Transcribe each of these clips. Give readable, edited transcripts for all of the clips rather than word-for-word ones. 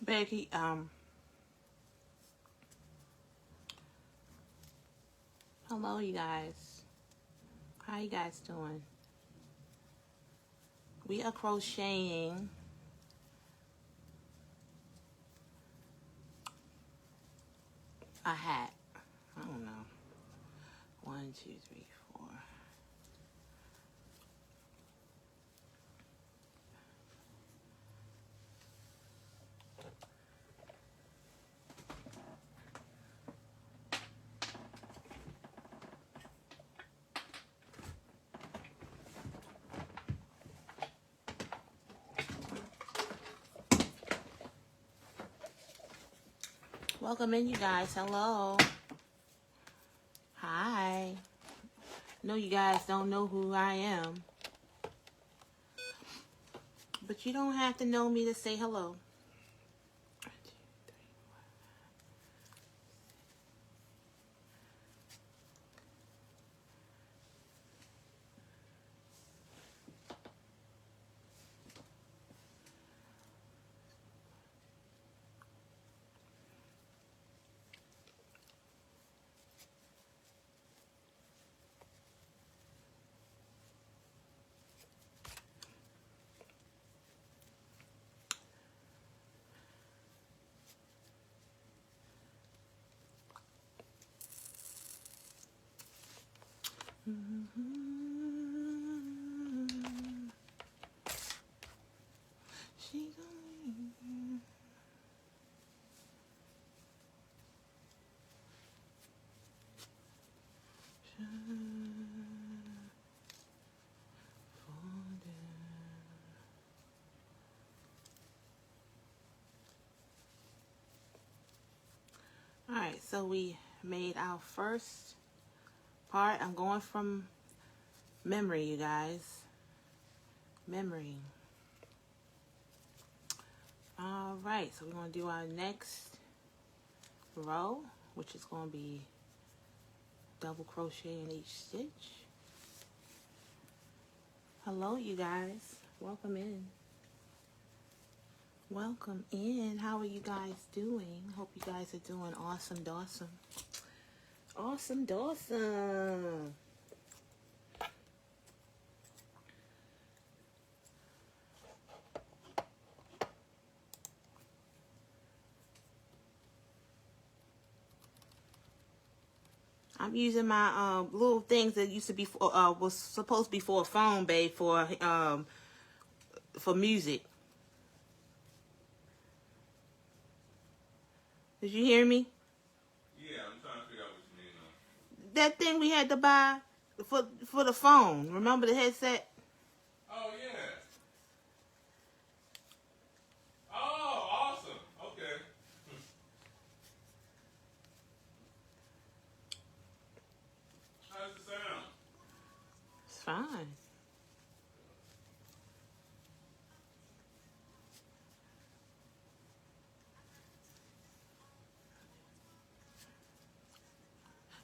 Becky, hello you guys. How you guys doing? We are crocheting a hat. I don't know. 1, 2, 3, 4. Welcome in, you guys. Hello. Hi. No, you guys don't know who I am, but you don't have to know me to say hello. Alright, so we made our first part. I'm going from memory, you guys. Memory. Alright, so we're going to do our next row, which is going to be double crochet in each stitch. Hello, you guys. Welcome in. Welcome in. How are you guys doing? Hope you guys are doing awesome, dawsome. Awesome, dawsome. I'm using my little things that used to be for, was supposed to be for a phone, babe, for music. Did you hear me? Yeah, I'm trying to figure out what you mean now. That thing we had to buy for the phone. Remember the headset? Oh, yeah. Oh, awesome. Okay. How does it sound? It's fine.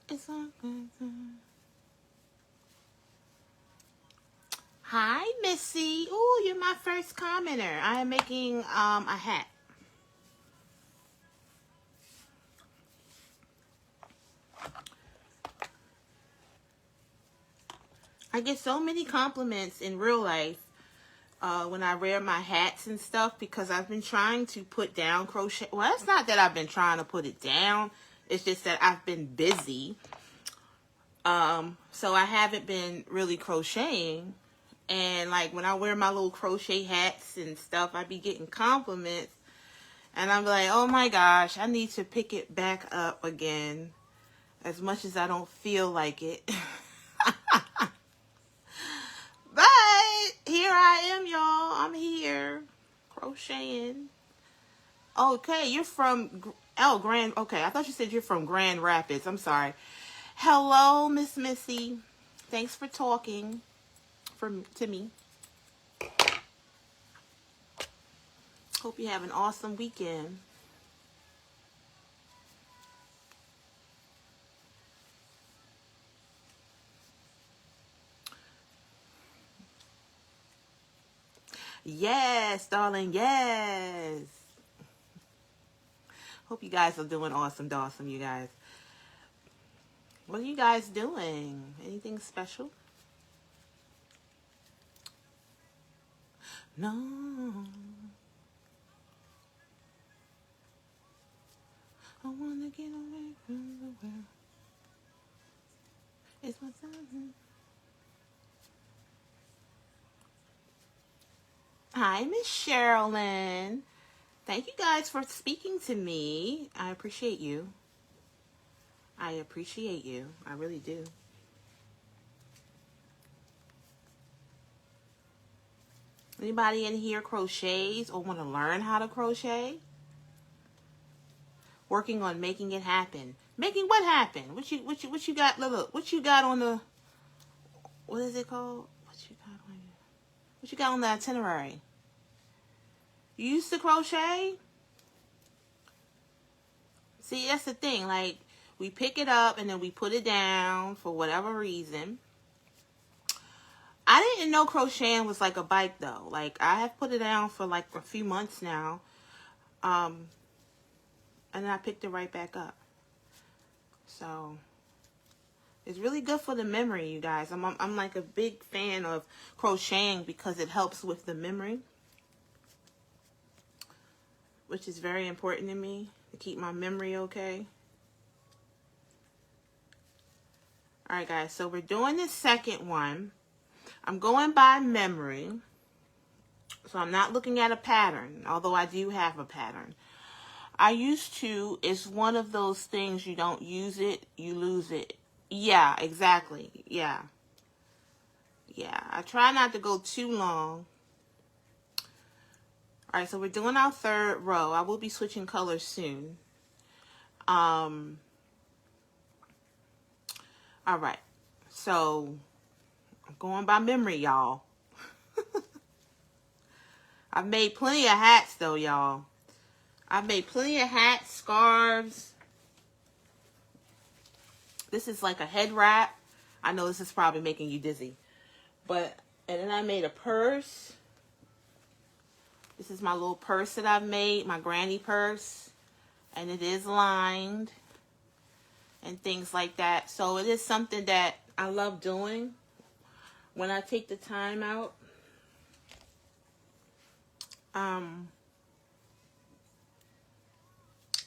It's all good. Hi, Missy. Ooh, you're my first commenter. I am making a hat. I get so many compliments in real life when I wear my hats and stuff, because I've been trying to put down crochet. Well, it's not that I've been trying to put it down. It's just that I've been busy. So I haven't been really crocheting. And like when I wear my little crochet hats and stuff, I be getting compliments. And I'm like, oh my gosh, I need to pick it back up again. As much as I don't feel like it. But here I am, y'all. I'm here crocheting. Okay, you're from Grand. Okay, I thought you said you're from Grand Rapids. I'm sorry. Hello, Miss Missy. Thanks for talking to me. Hope you have an awesome weekend. Yes, darling, yes. Hope you guys are doing awesome, you guys. What are you guys doing? Anything special? No. I want to get away from the world. It's my time. Hi, Miss Sherilyn. Thank you guys for speaking to me. I appreciate you. I appreciate you. I really do. Anybody in here crochets or want to learn how to crochet? Working on making it happen. Making what happen? What you got? Look, what you got on the? What is it called? What you got on the itinerary? You used to crochet? See, that's the thing. Like, we pick it up and then we put it down for whatever reason. I didn't know crocheting was like a bike, though. Like, I have put it down for like a few months now. And then I picked it right back up. So, it's really good for the memory, you guys. I'm like a big fan of crocheting because it helps with the memory, which is very important to me, to keep my memory okay. Alright guys, so we're doing the second one. I'm going by memory, so I'm not looking at a pattern, although I do have a pattern. I used to, it's one of those things, you don't use it, you lose it. Yeah, exactly. Yeah. Yeah, I try not to go too long. Alright, so we're doing our third row. I will be switching colors soon. Alright, so I'm going by memory, y'all. I've made plenty of hats, though, y'all. I've made plenty of hats, scarves. This is like a head wrap. I know this is probably making you dizzy. But, and then I made a purse. This is my little purse that I've made, my granny purse. And it is lined and things like that. So it is something that I love doing when I take the time out.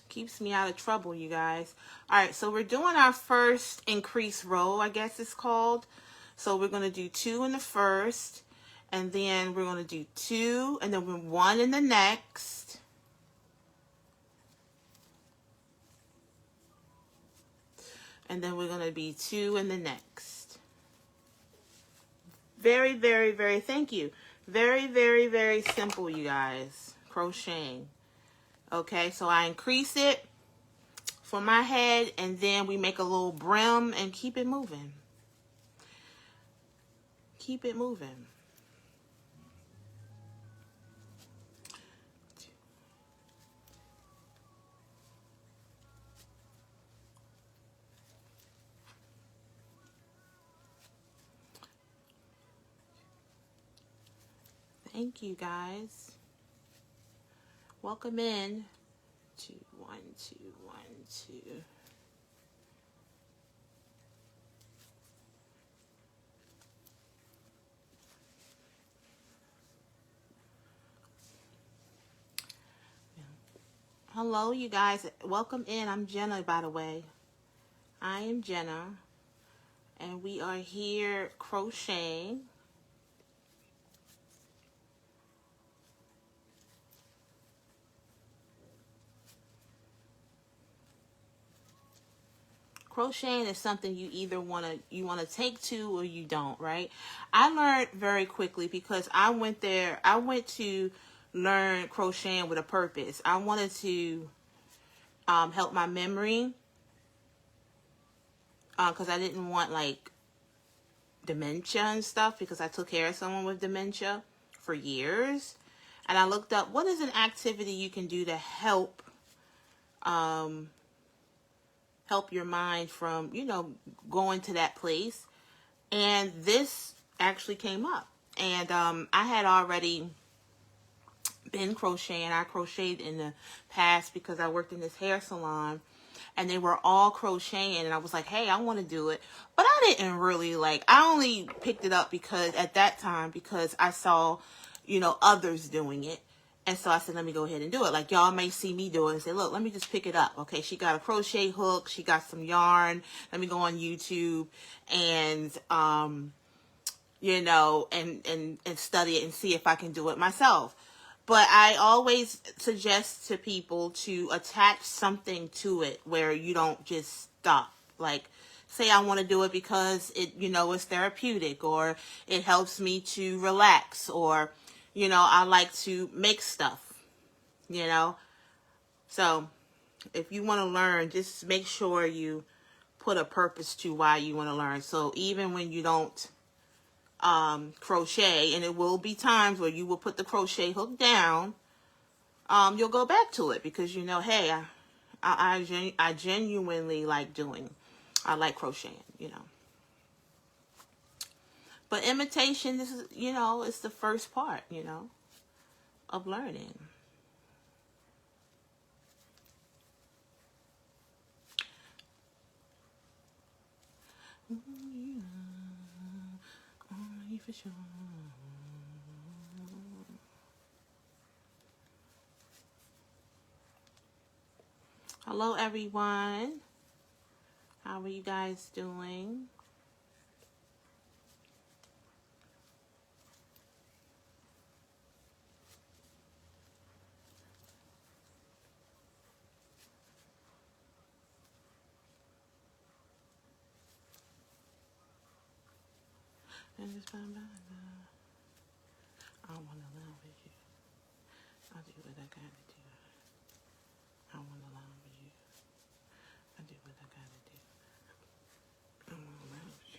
Keeps me out of trouble, you guys. Alright, so we're doing our first increase row, I guess it's called. So we're going to do 2 in the first, and then we're going to do 2, and then 1 in the next. And then we're going to be 2 in the next. Very, very, very, thank you. Very, very, very simple, you guys. Crocheting. Okay, so I increase it for my head, and then we make a little brim and keep it moving. Keep it moving. Thank you, guys. Welcome in to 1, 2, 1, 2. Hello, you guys. Welcome in. I'm Jenna, by the way. I am Jenna, and we are here crocheting. crocheting is something you either want to take to or you don't, right? I learned very quickly because I went to learn crocheting with a purpose. I wanted to help my memory because I didn't want like dementia and stuff, because I took care of someone with dementia for years. And I looked up what is an activity you can do to help help your mind from, going to that place. And this actually came up. And I had already been crocheting. I crocheted in the past because I worked in this hair salon. And they were all crocheting. And I was like, hey, I want to do it. But I didn't really I only picked it up because at that time, because I saw, others doing it. And so I said, let me go ahead and do it. Like, y'all may see me do it and say, look, let me just pick it up. Okay, she got a crochet hook. She got some yarn. Let me go on YouTube and, and study it and see if I can do it myself. But I always suggest to people to attach something to it where you don't just stop. Like, say I want to do it because it, is therapeutic, or it helps me to relax, or, I like to make stuff, So if you want to learn, just make sure you put a purpose to why you want to learn. So even when you don't crochet, and it will be times where you will put the crochet hook down, you'll go back to it because hey, I genuinely like I like crocheting, But imitation, this is, it's the first part, of learning. For sure. Hello, everyone. How are you guys doing? I want to learn with you. I'll do what I gotta do. I want to learn with you. I do what I gotta do. I want to learn with you.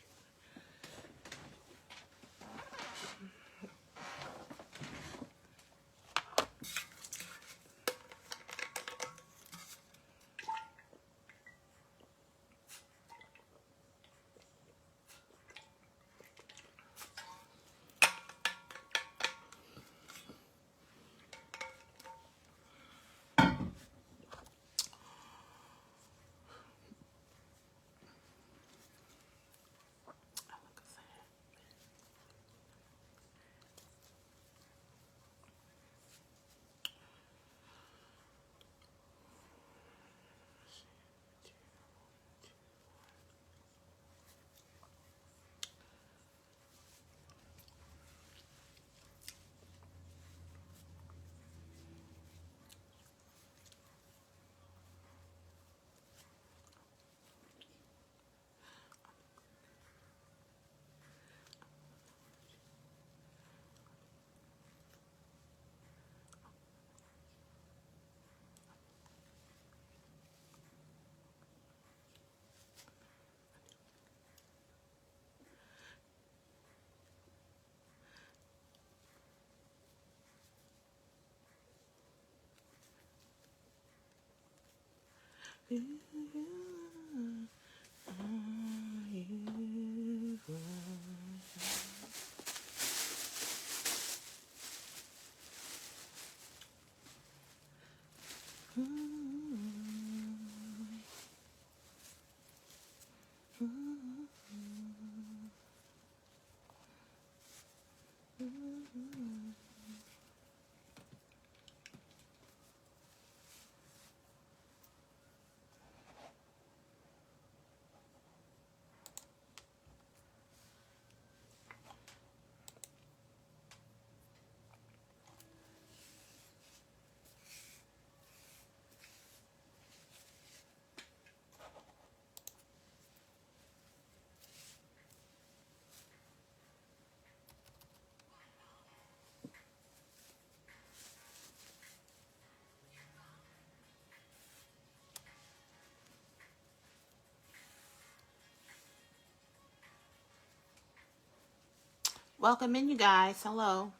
Welcome in, you guys. Hello.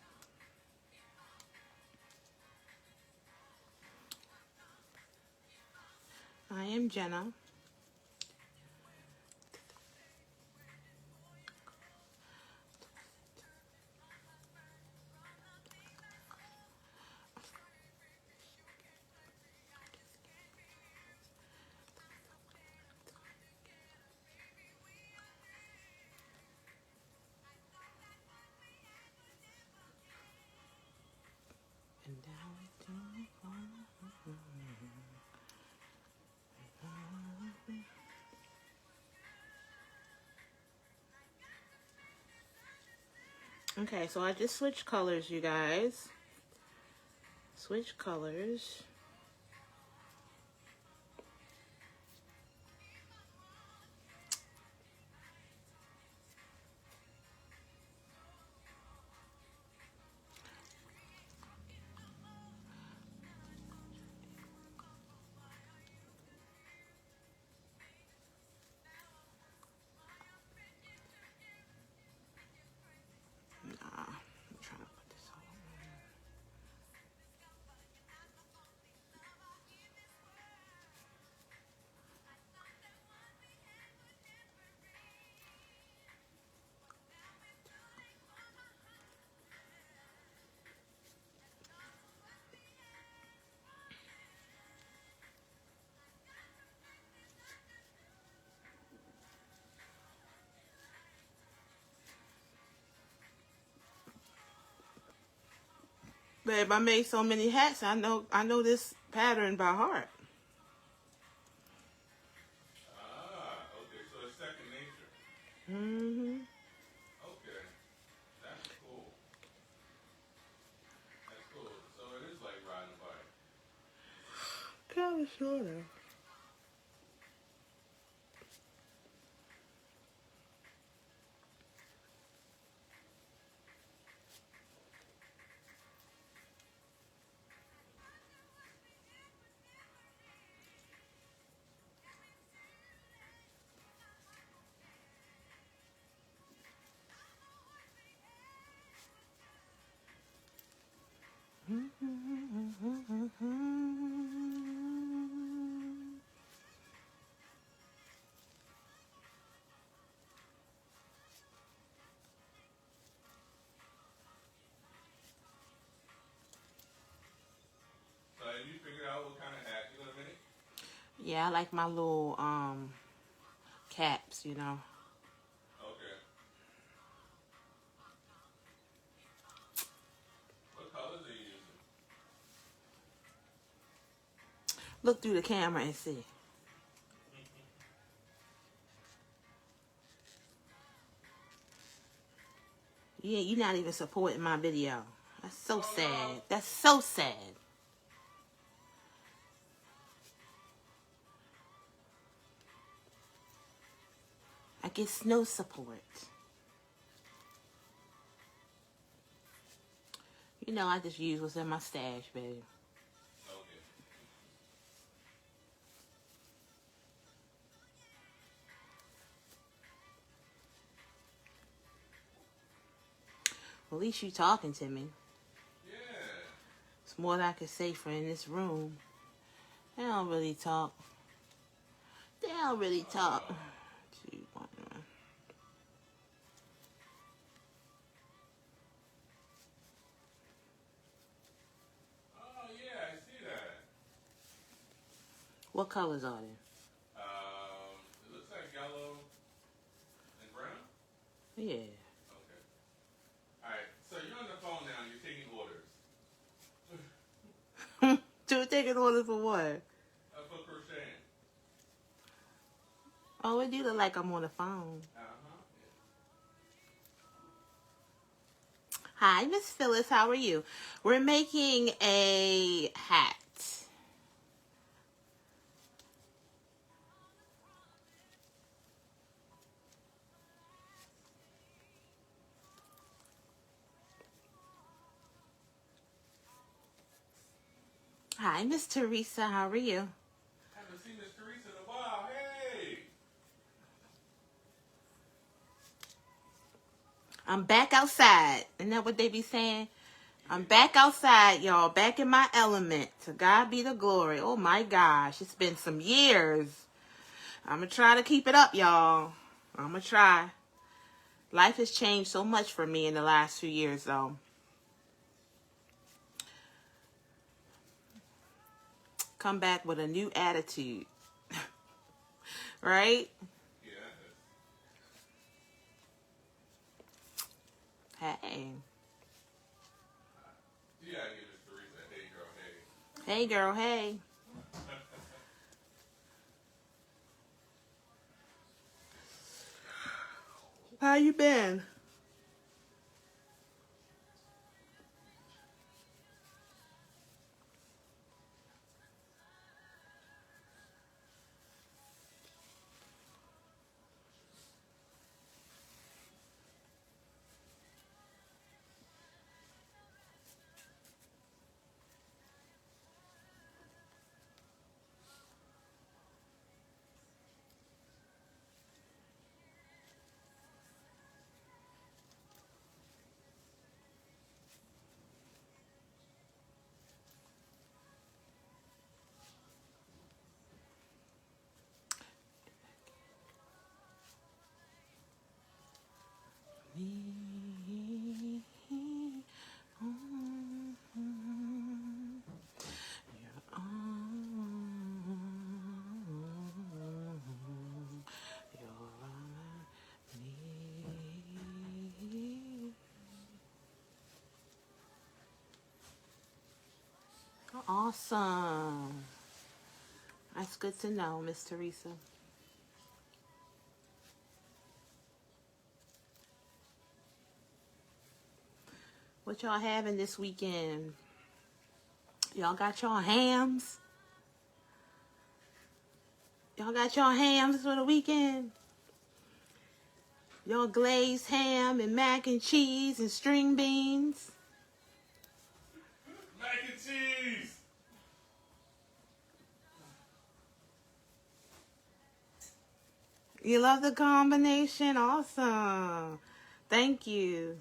I am Jenna. Okay, so I just switched colors, you guys. Switch colors. Nah, I'm trying to put this on. Babe, I made so many hats. I know this pattern by heart. Okay, so it's second nature. Mm-hmm. Okay, that's cool. That's cool. So it is like riding a bike. Kind of, sort of. So have you figured out what kind of hat you're gonna make? Yeah, I like my little caps, you know. Okay. What colors are you using? Look through the camera and see. Yeah, you're not even supporting my video. That's so sad. That's so sad. I get no support. You know, I just use what's in my stash, baby. Okay. Well, at least you talking to me. Yeah. It's more than I can say for in this room. They don't really talk. They don't really talk. 2, 1, 1. Oh yeah, I see that. What colors are they? It looks like yellow and brown. Yeah. Okay. All right. So you're on the phone now. You're taking orders. To taking orders for what? For crocheting. Oh, it do look like I'm on the phone. Hi, Miss Phyllis. How are you? We're making a hat. Hi, Miss Teresa. How are you? Haven't seen Miss Teresa in a while. Hey. I'm back outside. Isn't that what they be saying? I'm back outside, y'all. Back in my element. To God be the glory. Oh, my gosh. It's been some years. I'm going to try to keep it up, y'all. I'm going to try. Life has changed so much for me in the last few years, though. Come back with a new attitude. Right? Yeah. Hey. You gotta give Miss Teresa a hey girl, hey. Hey, girl, hey. How you been? Awesome. That's good to know, Miss Teresa. What y'all having this weekend? Y'all got y'all hams? Y'all got y'all hams for the weekend? Y'all glazed ham and mac and cheese and string beans? Mac and cheese! You love the combination? Awesome. Thank you.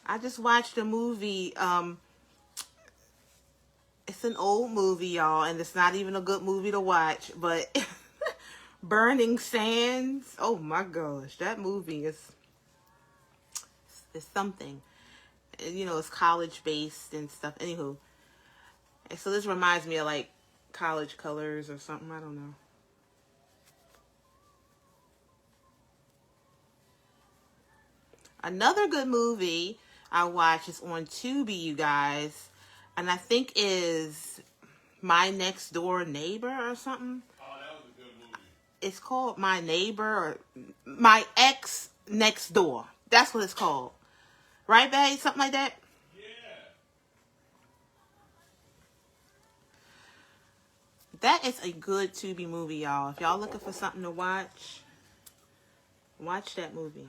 I just watched a movie. It's an old movie, y'all, and it's not even a good movie to watch, but Burning Sands. Oh my gosh, that movie is something. You know, it's college based and stuff. Anywho, and so this reminds me of like College Colors or something. I don't know. Another good movie I watched is on Tubi, you guys, and I think is My Next Door Neighbor or something. Oh, that was a good movie. It's called My Neighbor or My Ex Next Door. That's what it's called. Right, babe? Something like that? Yeah. That is a good Tubi movie, y'all. If y'all looking for something to watch, watch that movie.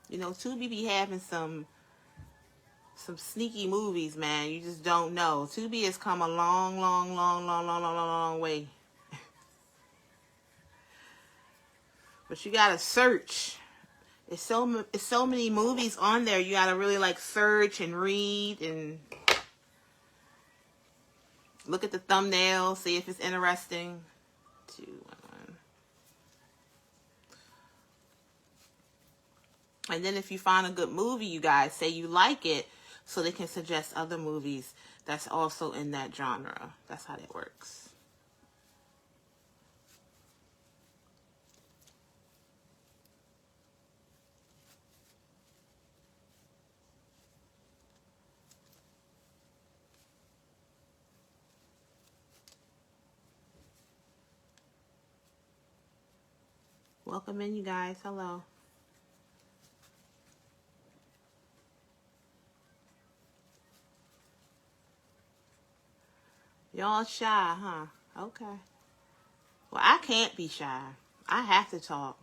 You know, Tubi be having some sneaky movies, man. You just don't know. Tubi has come a long way. But you gotta search. It's so many movies on there. You gotta really like search and read and look at the thumbnail, see if it's interesting. 2, 1, 1. And then if you find a good movie, you guys say you like it, so they can suggest other movies that's also in that genre. That's how that works. Welcome in, you guys. Hello. Y'all shy, huh? Okay. Well, I can't be shy. I have to talk.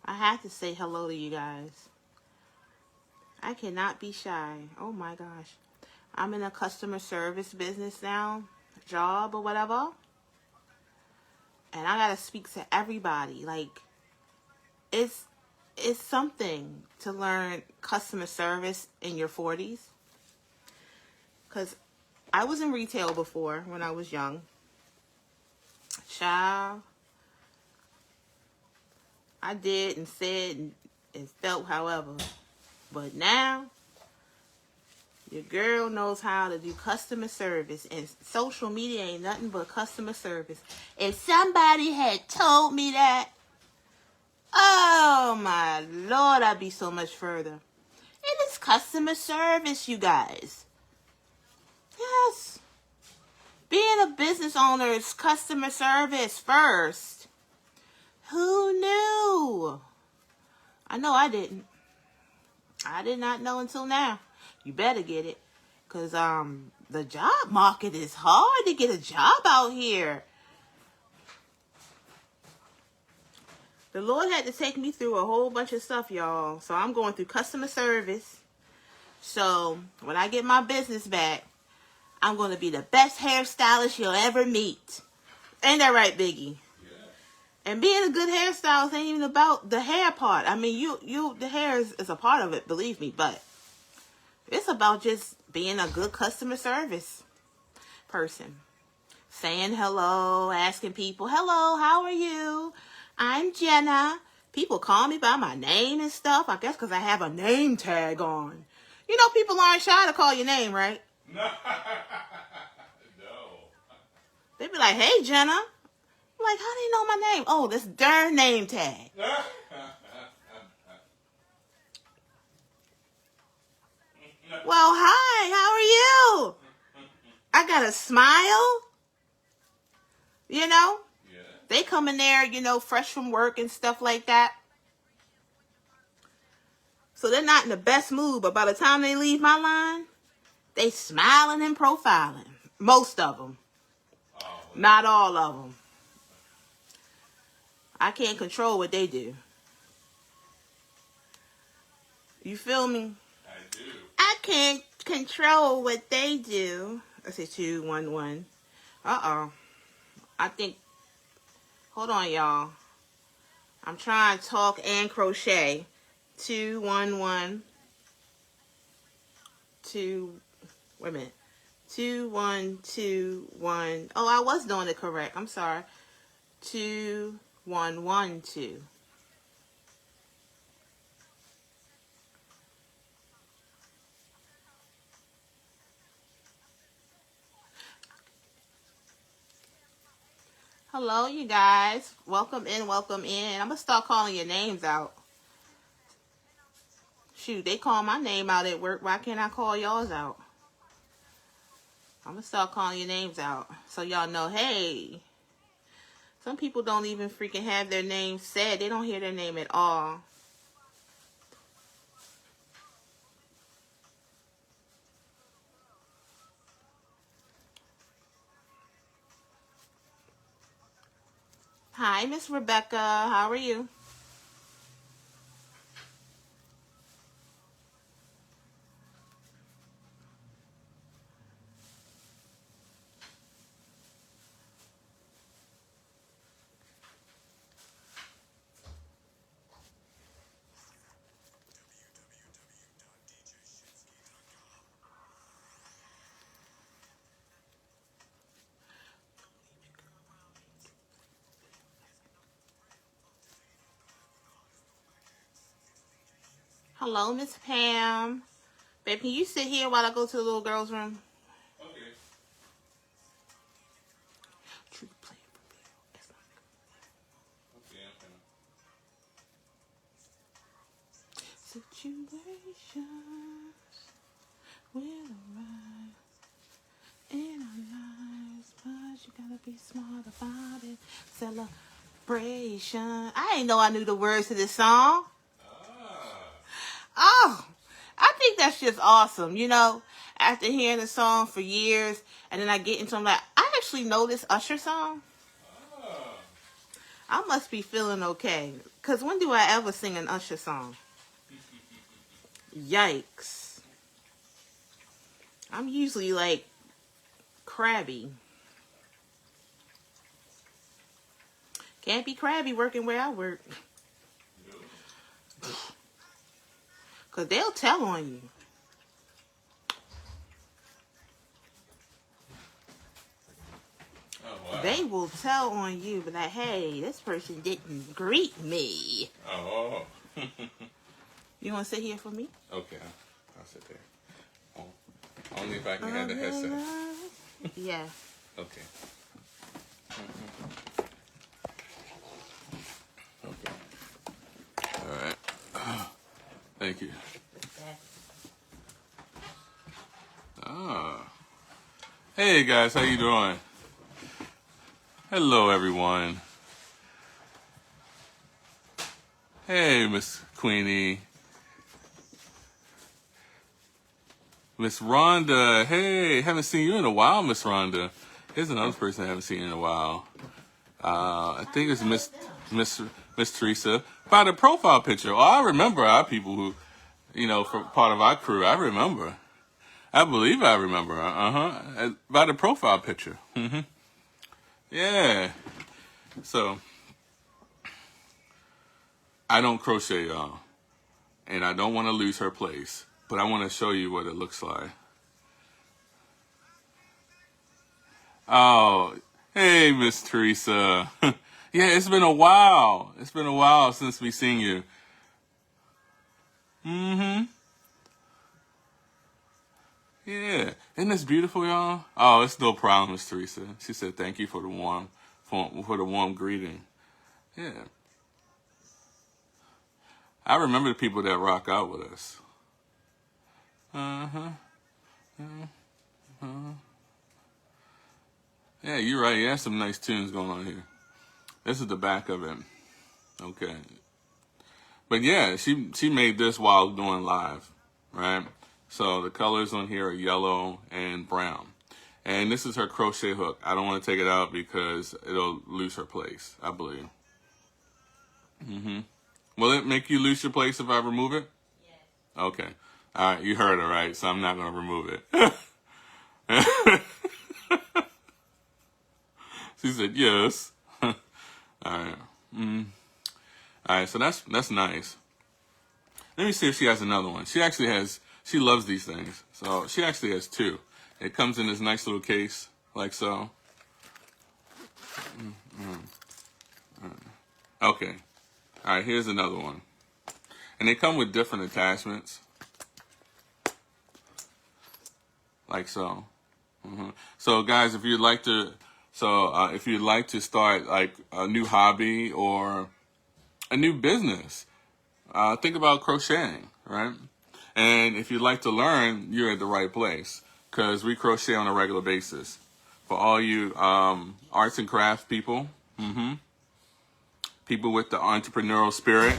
I have to say hello to you guys. I cannot be shy. Oh my gosh. I'm in a customer service business now, job or whatever. And I gotta speak to everybody. Like, it's something to learn customer service in your 40s. Because I was in retail before when I was young. Child, I did and said and felt however. But now, your girl knows how to do customer service. And social media ain't nothing but customer service. If somebody had told me that, oh my Lord, I'd be so much further. And it's customer service, you guys. Yes. Being a business owner is customer service first. Who knew? I know I didn't. I did not know until now. You better get it. Because the job market is hard to get a job out here. The Lord had to take me through a whole bunch of stuff, y'all. So I'm going through customer service. So when I get my business back, I'm going to be the best hairstylist you'll ever meet. Ain't that right, Biggie? Yeah. And being a good hairstylist ain't even about the hair part. I mean, the hair is a part of it, believe me. But it's about just being a good customer service person. Saying hello, asking people, hello, how are you? I'm Jenna. People call me by my name and stuff. I guess because I have a name tag on. You know, people aren't shy to call your name, right? No. They be like, hey, Jenna. I'm like, how do you know my name? Oh, this darn name tag. Well, hi, how are you? I got a smile. You know? Yeah. They come in there, you know, fresh from work and stuff like that. So they're not in the best mood, but by the time they leave my line, they smiling and profiling. Most of them. Oh, not all of them. I can't control what they do. You feel me? I do. I can't control what they do. I say 211. Uh-oh. I think, hold on, y'all. I'm trying to talk and crochet. 211. Wait a minute. 2121. Oh, I was doing it correct. I'm sorry. 2112. Hello, you guys. Welcome in, welcome in. I'm going to start calling your names out. Shoot, they call my name out at work. Why can't I call y'all's out? I'm going to start calling your names out so y'all know, hey. Some people don't even freaking have their name said. They don't hear their name at all. Hi, Miss Rebecca. How are you? Hello, Miss Pam. Babe, can you sit here while I go to the little girl's room? Okay. Okay, I'm coming. Situations will arise in our lives, but you gotta be smart about it. Celebration. I didn't know I knew the words to this song. Oh, I think that's just awesome. You know, after hearing the song for years, and then I get into, I'm like, I actually know this Usher song. I must be feeling okay. Because when do I ever sing an Usher song? Yikes. I'm usually like crabby. Can't be crabby working where I work. Because they'll tell on you. Oh, wow. They will tell on you, but like, hey, this person didn't greet me. Oh. You want to sit here for me? Okay, I'll sit there. Oh, only if I can have the headset. Yeah. Okay. Okay. All right. Thank you. Ah. Hey guys, how you doing? Hello everyone. Hey Miss Queenie. Miss Rhonda. Hey, haven't seen you in a while, Miss Rhonda. Here's another person I haven't seen in a while. I think it's Miss Teresa. By the profile picture. Oh, I remember our people who, for part of our crew. I remember. I believe I remember. By the profile picture. Yeah. So, I don't crochet, y'all. And I don't want to lose her place. But I want to show you what it looks like. Oh, hey, Miss Teresa. Yeah, it's been a while. It's been a while since we seen you. Yeah. Isn't this beautiful, y'all? Oh, it's no problem, Miss Teresa. She said thank you for the warm greeting. Yeah. I remember the people that rock out with us. Yeah, you're right. You have some nice tunes going on here. This is the back of it. Okay. But yeah, she made this while doing live, right? So the colors on here are yellow and brown. And this is her crochet hook. I don't want to take it out because it'll lose her place, I believe. Will it make you lose your place if I remove it? Yes. Okay. All right, you heard it, right? So I'm not going to remove it. She said yes. All right. All right, so that's nice. Let me see if she has another one. She loves these things. So she actually has two. It comes in this nice little case, like so. Okay. All right, here's another one. And they come with different attachments, like so. So guys, if you'd like to start like a new hobby or a new business, think about crocheting, right? And if you'd like to learn, you're at the right place because we crochet on a regular basis. For all you arts and crafts people, people with the entrepreneurial spirit.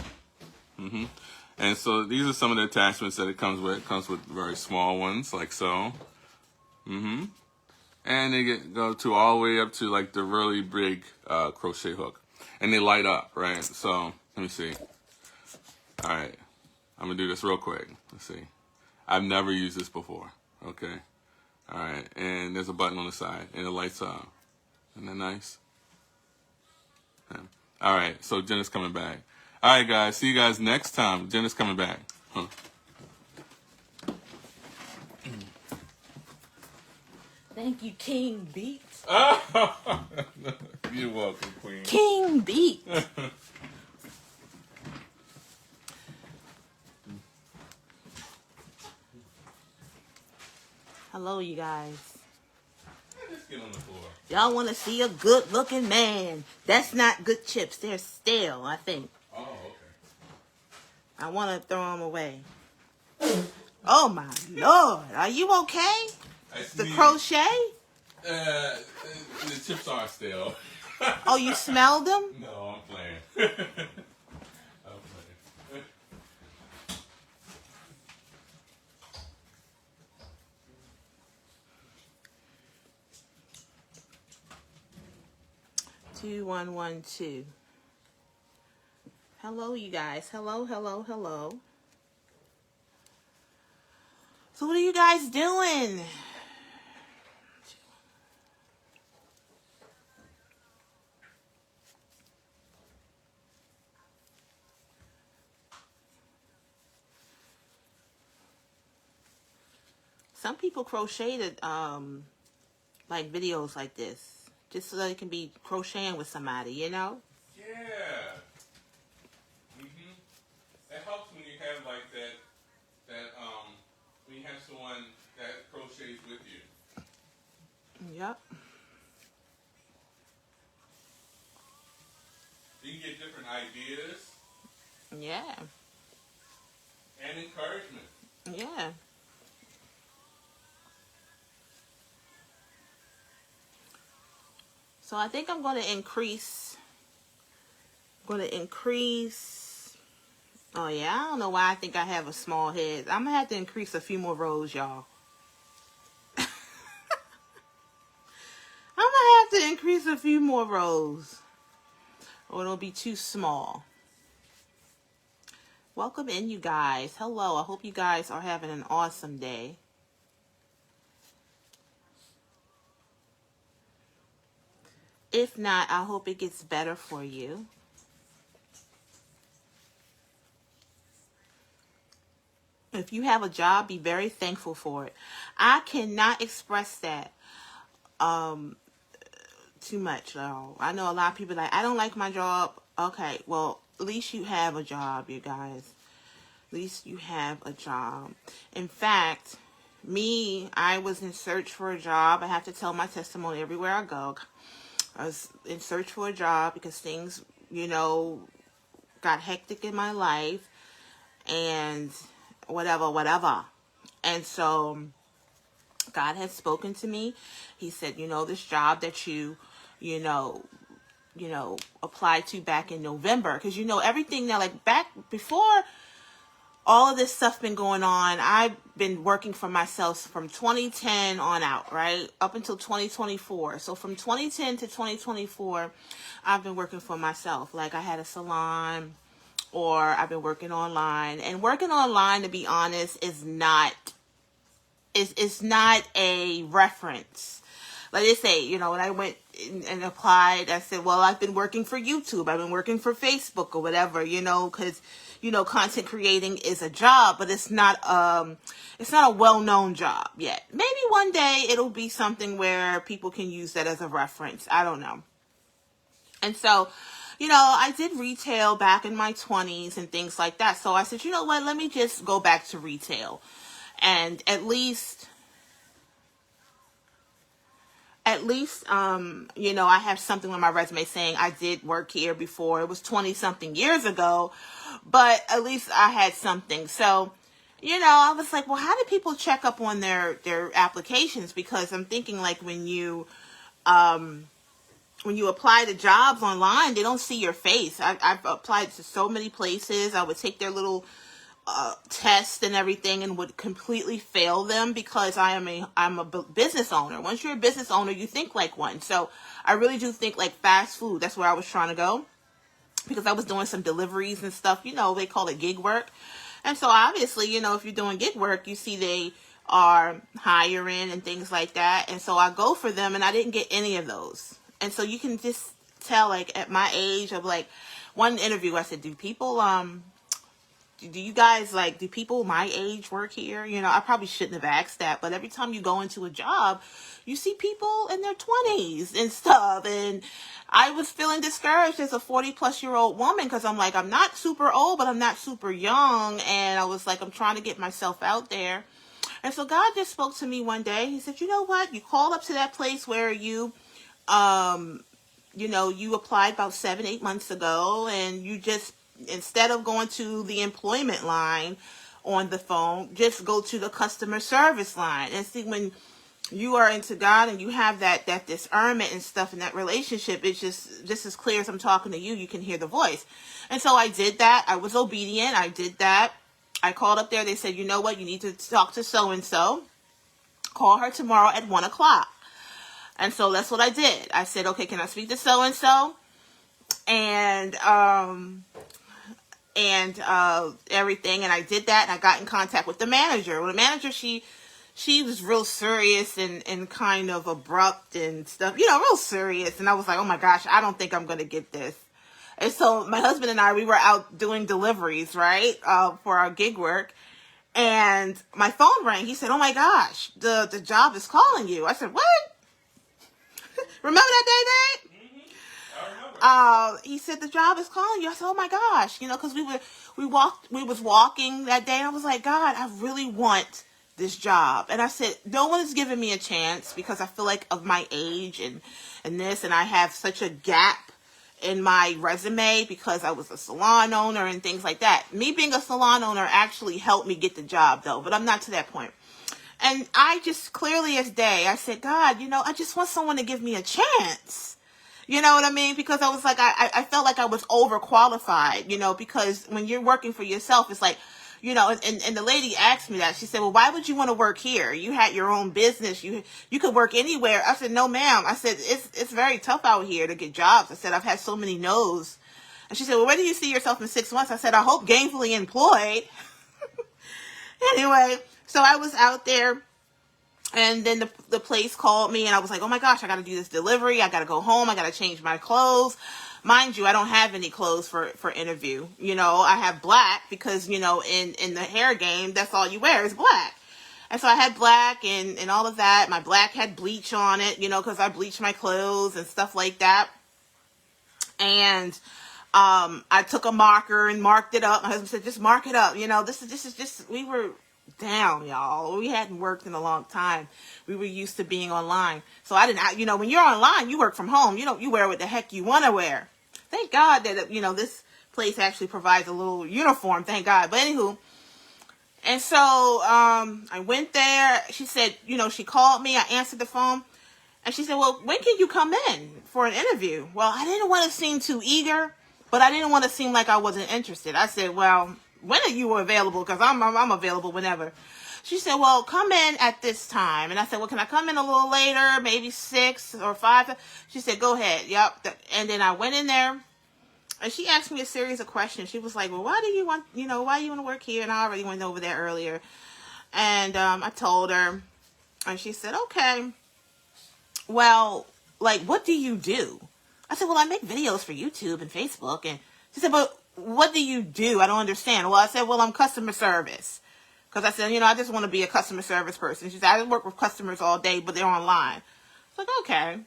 And so these are some of the attachments that it comes with. It comes with very small ones, like so. And they go to all the way up to like the really big crochet hook. And they light up, right? So, let me see. All right. I'm going to do this real quick. Let's see. I've never used this before. Okay. All right. And there's a button on the side. And it lights up. Isn't that nice? Yeah. All right. So Jenna's coming back. All right, guys. See you guys next time. Jenna's coming back. Thank you, King Beats. You're welcome, Queen. King Beats. Hello, you guys. Let's get on the floor. Y'all want to see a good-looking man. That's not good chips. They're stale, I think. Oh, okay. I want to throw them away. Oh, my Lord. Are you okay? The crochet? The chips are stale. Oh, you smelled them? No, I'm playing. I'm playing. 2112. Hello, you guys. Hello, hello, hello. So what are you guys doing? Some people crocheted like videos like this, just so they can be crocheting with somebody, you know? Yeah. It helps when you have like that when you have someone that crochets with you. Yep. You can get different ideas. Yeah. And encouragement. Yeah. So I think I'm going to increase. Oh yeah, I don't know why I think I have a small head. I'm going to have to increase a few more rows, y'all. I'm going to have to increase a few more rows, or it'll be too small. Welcome in, you guys. Hello. I hope you guys are having an awesome day. If not, I hope it gets better for you. If you have a job, be very thankful for it. I cannot express that too much, though. I know a lot of people like, I don't like my job. Okay, well, at least you have a job, you guys. At least you have a job. In fact, I was in search for a job. I have to tell my testimony everywhere I go. I was in search for a job because things, got hectic in my life and whatever. And so God had spoken to me. He said, this job that you applied to back in November, because everything now, like back before all of this stuff been going on, I've been working for myself from 2010 on out, right? Up until 2024. So from 2010 to 2024, I've been working for myself. Like I had a salon, or I've been working online. And working online, to be honest, is not a reference. Like they say, when I went and applied, I said, well, I've been working for YouTube. I've been working for Facebook or whatever, because, content creating is a job, but it's not a well-known job yet. Maybe one day it'll be something where people can use that as a reference. I don't know. And so, I did retail back in my 20s and things like that. So I said, you know what, let me just go back to retail. And at least, I have something on my resume saying I did work here before. It was 20 something years ago, but at least I had something. So, I was like, well, how do people check up on their applications? Because I'm thinking like when you apply to jobs online, they don't see your face. I've applied to so many places. I would take their little test and everything and would completely fail them because I'm a business owner. Once you're a business owner, you think like one. So I really do think like fast food. That's where I was trying to go because I was doing some deliveries and stuff. They call it gig work. And so obviously, if you're doing gig work, you see they are hiring and things like that. And so I go for them and I didn't get any of those. And so you can just tell, like, at my age of, like, one interview, I said, do people my age work here? I probably shouldn't have asked that, but every time you go into a job, you see people in their 20s and stuff. And I was feeling discouraged as a 40-plus-year-old woman because I'm like, I'm not super old, but I'm not super young. And I was like, I'm trying to get myself out there. And so God just spoke to me one day. He said, you know what? You called up to that place where you applied about 7-8 months ago, and you just, instead of going to the employment line on the phone, just go to the customer service line. And see, when you are into God and you have that discernment and stuff in that relationship, it's just as clear as I'm talking to you, you can hear the voice. And so I did that. I was obedient. I did that. I called up there. They said, you know what? You need to talk to so-and-so. Call her tomorrow at 1 o'clock. And so that's what I did. I said, okay, can I speak to so-and-so? And and everything. And I did that, and I got in contact with the manager. Well, the manager, she was real serious and kind of abrupt and stuff, you know, real serious. And I was like, oh my gosh, I don't think I'm going to get this. And so my husband and I, we were out doing deliveries, right, for our gig work. And my phone rang. He said, oh my gosh, the job is calling you. I said, what? Remember that day, babe? He said, the job is calling you. I said, oh my gosh, you know, because we was walking that day, and I was like, God, I really want this job. And I said, no one is giving me a chance, because I feel like of my age and this, and I have such a gap in my resume because I was a salon owner and things like that. Me being a salon owner actually helped me get the job, though, but I'm not to that point. And I just, clearly as day, I said, God, you know, I just want someone to give me a chance. You know what I mean? Because I was like, I felt like I was overqualified, you know, because when you're working for yourself, it's like, you know, and the lady asked me that. She said, well, why would you want to work here? You had your own business. You could work anywhere. I said, no, ma'am. I said, it's very tough out here to get jobs. I said, I've had so many no's. And she said, well, where do you see yourself in 6 months? I said, I hope gainfully employed. Anyway, so I was out there, and then the place called me, and I was like, oh my gosh, I got to do this delivery. I got to go home. I got to change my clothes. Mind you, I don't have any clothes for interview. You know, I have black because, you know, in the hair game, that's all you wear is black. And so I had black and all of that. My black had bleach on it, you know, because I bleached my clothes and stuff like that. And I took a marker and marked it up. My husband said, just mark it up. You know, this is just, we were down, y'all. We hadn't worked in a long time. We were used to being online. So I didn't, you know, when you're online, you work from home. You wear what the heck you want to wear. Thank God that, you know, this place actually provides a little uniform. Thank God. But anywho, and so I went there. She said, you know, she called me. I answered the phone. And she said, well, when can you come in for an interview? Well, I didn't want to seem too eager, but I didn't want to seem like I wasn't interested. I said, well, when are you available? Because I'm available whenever. She said, well, come in at this time. And I said, well, can I come in a little later, maybe 6 or 5? She said, go ahead. Yep. And then I went in there, and she asked me a series of questions. She was like, well, why do you want to work here? And I already went over there earlier. And I told her, and she said, okay, well, like, what do you do? I said, well, I make videos for YouTube and Facebook. And she said, but what do you do? I don't understand. Well, I said, well, I'm customer service. Because I said, you know, I just want to be a customer service person. She said, I work with customers all day, but they're online. I was like, okay.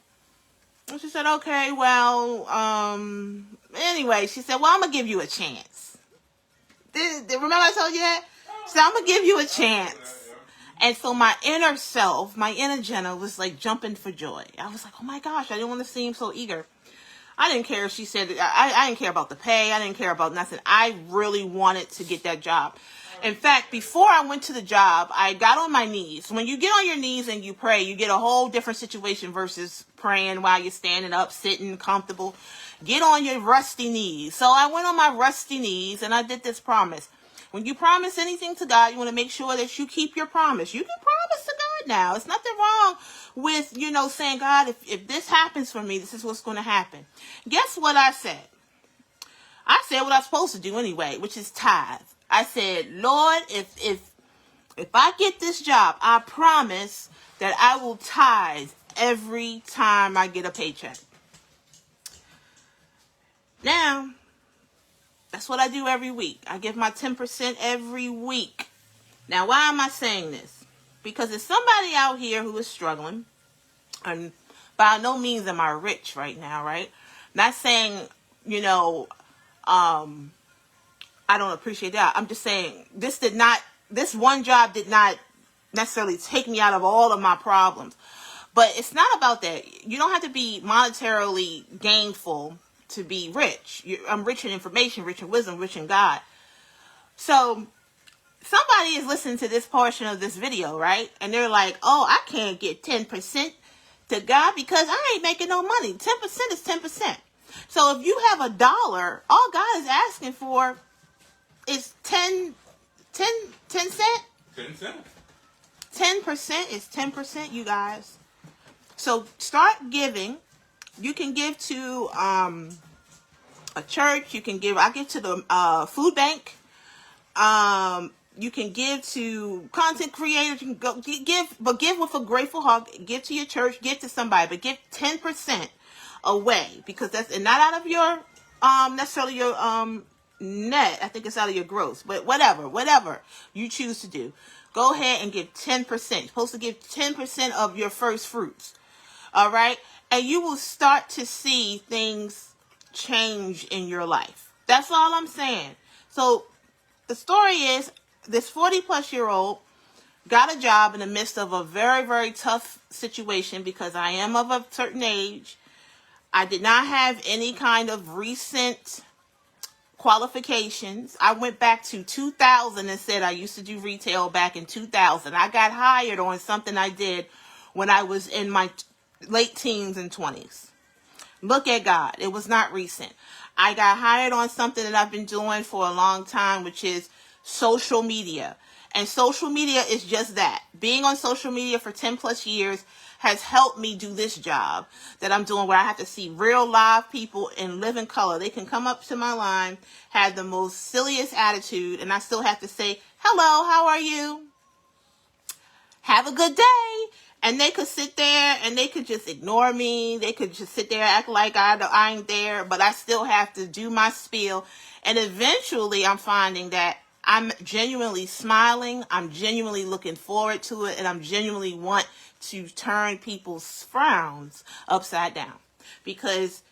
And she said, okay, well, anyway, she said, well, I'm going to give you a chance. Remember I told you that? She said, I'm going to give you a chance. And so my inner self, my inner Jenna was like jumping for joy. I was like, oh my gosh, I didn't want to seem so eager. I didn't care if she said, I didn't care about the pay. I didn't care about nothing. I really wanted to get that job. In fact, before I went to the job, I got on my knees. When you get on your knees and you pray, you get a whole different situation versus praying while you're standing up, sitting, comfortable. Get on your rusty knees. So I went on my rusty knees and I did this promise. When you promise anything to God, you want to make sure that you keep your promise. You can promise to God now. It's nothing wrong with, you know, saying, God, if this happens for me, this is what's going to happen. Guess what I said? I said what I'm supposed to do anyway, which is tithe. I said, Lord, if I get this job, I promise that I will tithe every time I get a paycheck. Now, that's what I do every week. I give my 10% every week. Now, why am I saying this? Because there's somebody out here who is struggling, and by no means am I rich right now, right? Not saying, you know, I don't appreciate that. I'm just saying this one job did not necessarily take me out of all of my problems. But it's not about that. You don't have to be monetarily gainful to be rich. I'm rich in information, rich in wisdom, rich in God. So somebody is listening to this portion of this video, right? And they're like, oh, I can't get 10% to God because I ain't making no money. 10% is 10%. So if you have $1, all God is asking for is 10 cents. 10 cents. 10% is 10%, you guys. So start giving. You can give to a church. You can give. I give to the food bank. You can give to content creators. You can go give, but give with a grateful heart. Give to your church. Give to somebody, but give 10% away, because that's, and not out of your necessarily your net. I think it's out of your gross, but whatever you choose to do, go ahead and give 10%. You're supposed to give 10% of your first fruits. All right, and you will start to see things change in your life. That's all I'm saying. So the story is, this 40-plus-year-old got a job in the midst of a very, very tough situation, because I am of a certain age. I did not have any kind of recent qualifications. I went back to 2000 and said I used to do retail back in 2000. I got hired on something I did when I was in my late teens and 20s. Look at God. It was not recent. I got hired on something that I've been doing for a long time, which is social media. And social media is just that. Being on social media for 10 plus years has helped me do this job that I'm doing, where I have to see real live people in living color. They can come up to my line, have the most silliest attitude, and I still have to say, hello, how are you? Have a good day. And they could sit there and they could just ignore me. They could just sit there, act like I ain't there, but I still have to do my spiel. And eventually I'm finding that I'm genuinely smiling. I'm genuinely looking forward to it. And I'm genuinely want to turn people's frowns upside down. Because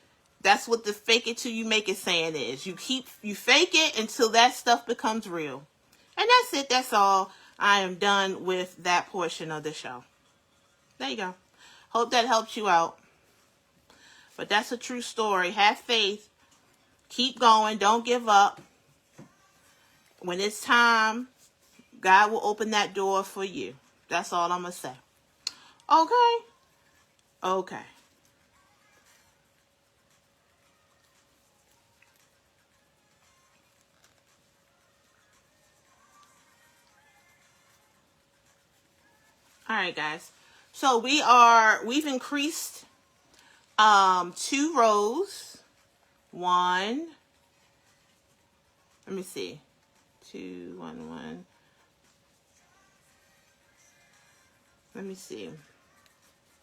that's what the fake it till you make it saying is. You fake it until that stuff becomes real. And that's it. That's all. I am done with that portion of the show. There you go. Hope that helps you out. But that's a true story. Have faith. Keep going. Don't give up. When it's time, God will open that door for you. That's all I'm going to say. Okay? Okay. All right, guys. So we've increased 2 rows. 1. Let me see. 2, 1, 1. Let me see.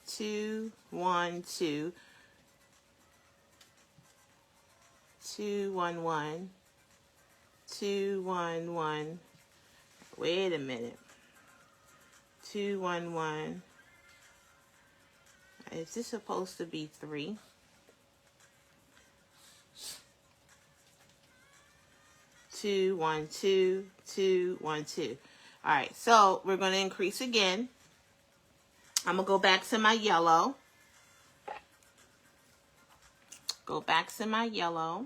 2, 1, 2. 2, 1, 1. 2, 1, 1. Wait a minute. 2, 1, 1. Is this supposed to be 3? 2, 1, 2, 2, 1, 2. All right, so we're going to increase again. I'm going to go back to my yellow. Go back to my yellow.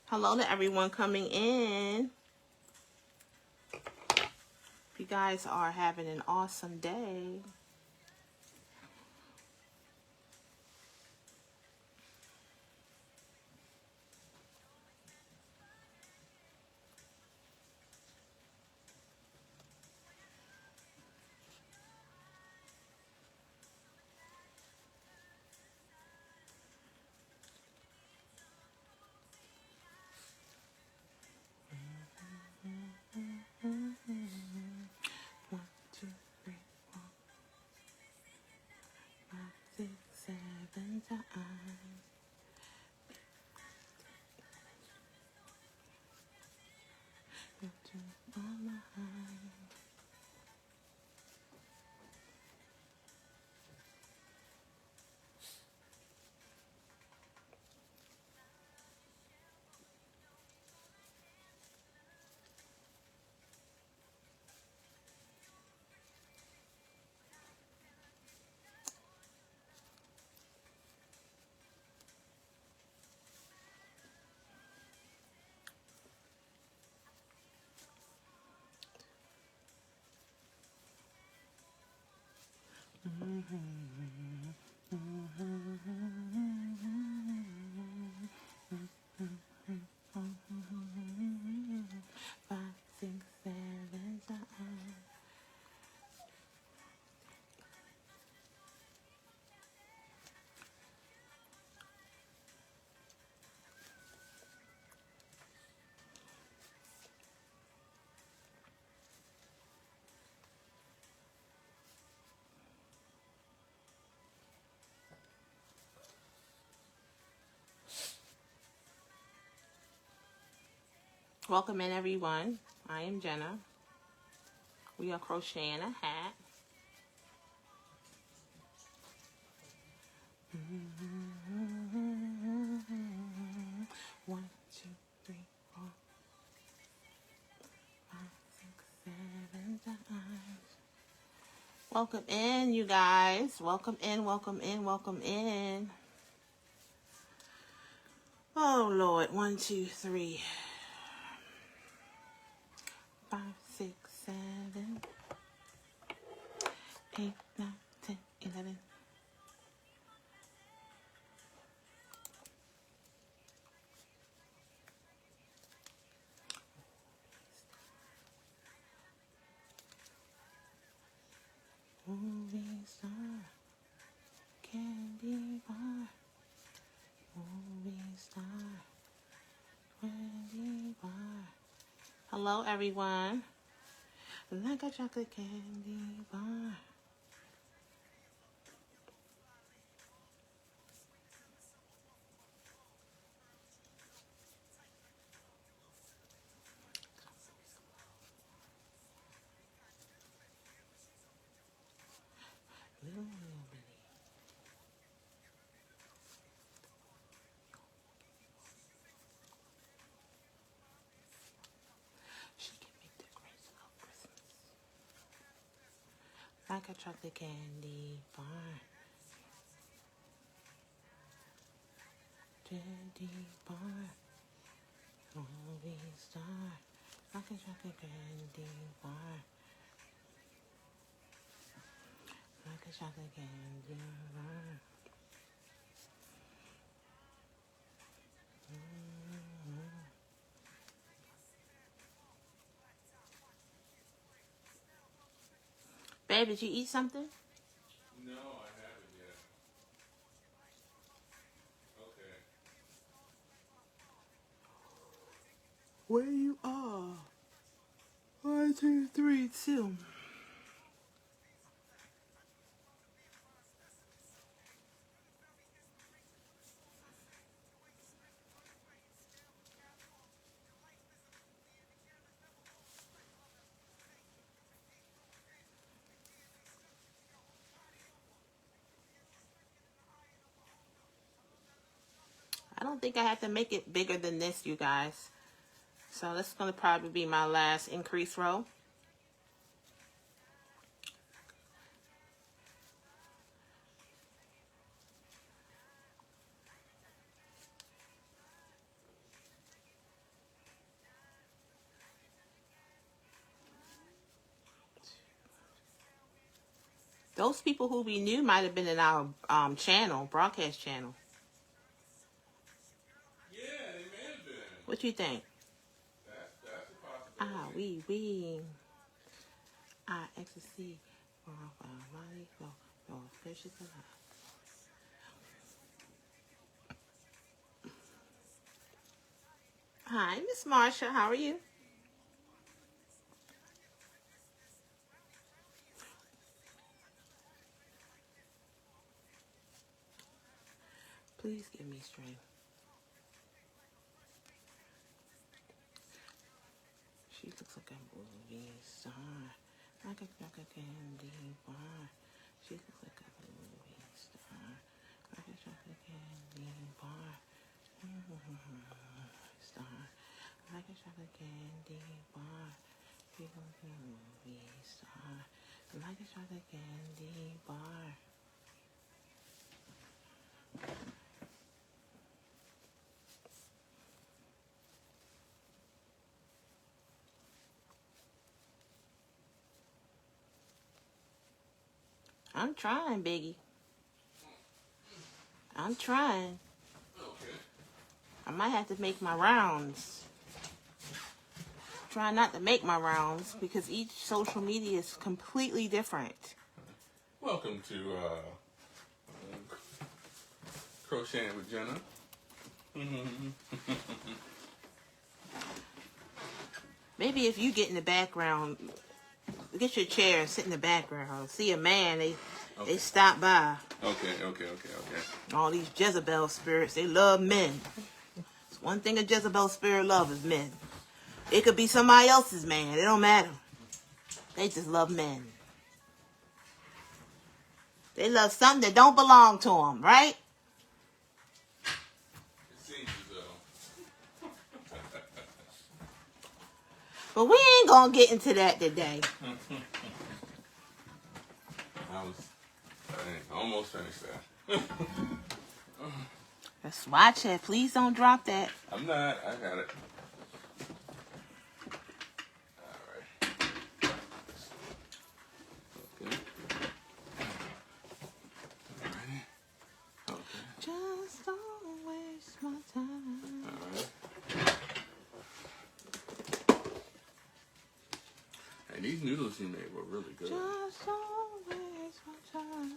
Hello to everyone coming in. You guys are having an awesome day. Welcome in, everyone. I am Jenna. We are crocheting a hat. One, two, three, 4, 5, 6, 7 times. Welcome in, you guys. Welcome in, welcome in, welcome in. Oh, Lord. 1, 2, 3, 5, 6, 7, 8, 9, 10, 11. Movie star, candy bar, movie star, candy bar. Hello, everyone. Like a chocolate candy bar. Little bitty. She can make the grace of Christmas. Like a chocolate candy bar. Candy bar. Movie star. Like a chocolate candy bar. Like a chocolate candy bar. Babe, did you eat something? No, I haven't yet. Okay. Where you are? 1, 2, 3, 2. I don't think I have to make it bigger than this, you guys. So this is going to probably be my last increase row. Those people who we knew might have been in our channel, broadcast channel. Yeah, they may have been. What you think? That's a possibility. Oui. Ecstasy. Hi, Miss Marsha. How are you? Please give me strength. She looks like a movie star. Like a candy bar. She looks like a movie star. Like a chocolate candy bar. Star. Like a chocolate candy bar. She looks like a movie star. Like a chocolate candy bar. I'm trying, Biggie. I'm trying. Okay. I might have to make my rounds. Try not to make my rounds because each social media is completely different. Welcome to Crocheting with Jenna. Maybe if you get in the background, get your chair and sit in the background. See a man, they stop by. Okay. All these Jezebel spirits, they love men. It's one thing a Jezebel spirit loves is men. It could be somebody else's man. It don't matter. They just love men. They love something that don't belong to them, right? It seems as though. But we ain't gonna get into that today. I almost finished that. Let's watch it. Please don't drop that. I'm not. I got it. All right. Okay. Ready? Okay. Just don't waste my time. All right. And these noodles you made were really good. Just don't waste my time.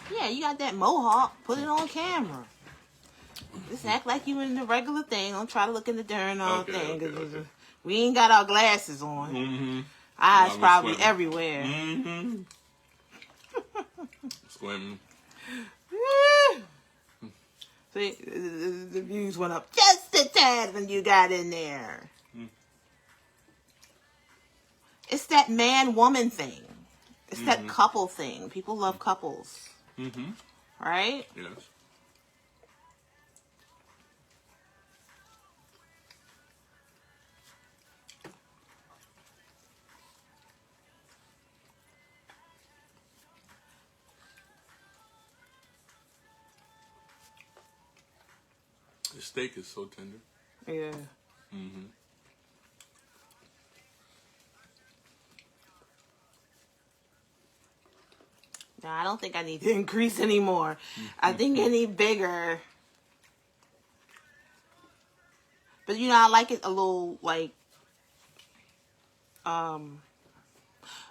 Yeah, you got that mohawk. Put it on camera. Just act like you in the regular thing. Don't try to look in the darn thing. Okay. We ain't got our glasses on. Mm-hmm. Eyes probably swimming. everywhere. Mm-hmm. Swimming. See, the views went up just a tad when you got in there. It's that man-woman thing. It's that couple thing. People love couples. Mm-hmm. Right? Yes. The steak is so tender. Yeah. Mm-hmm. No, I don't think I need to increase anymore. I think I need bigger. But you know, I like it a little like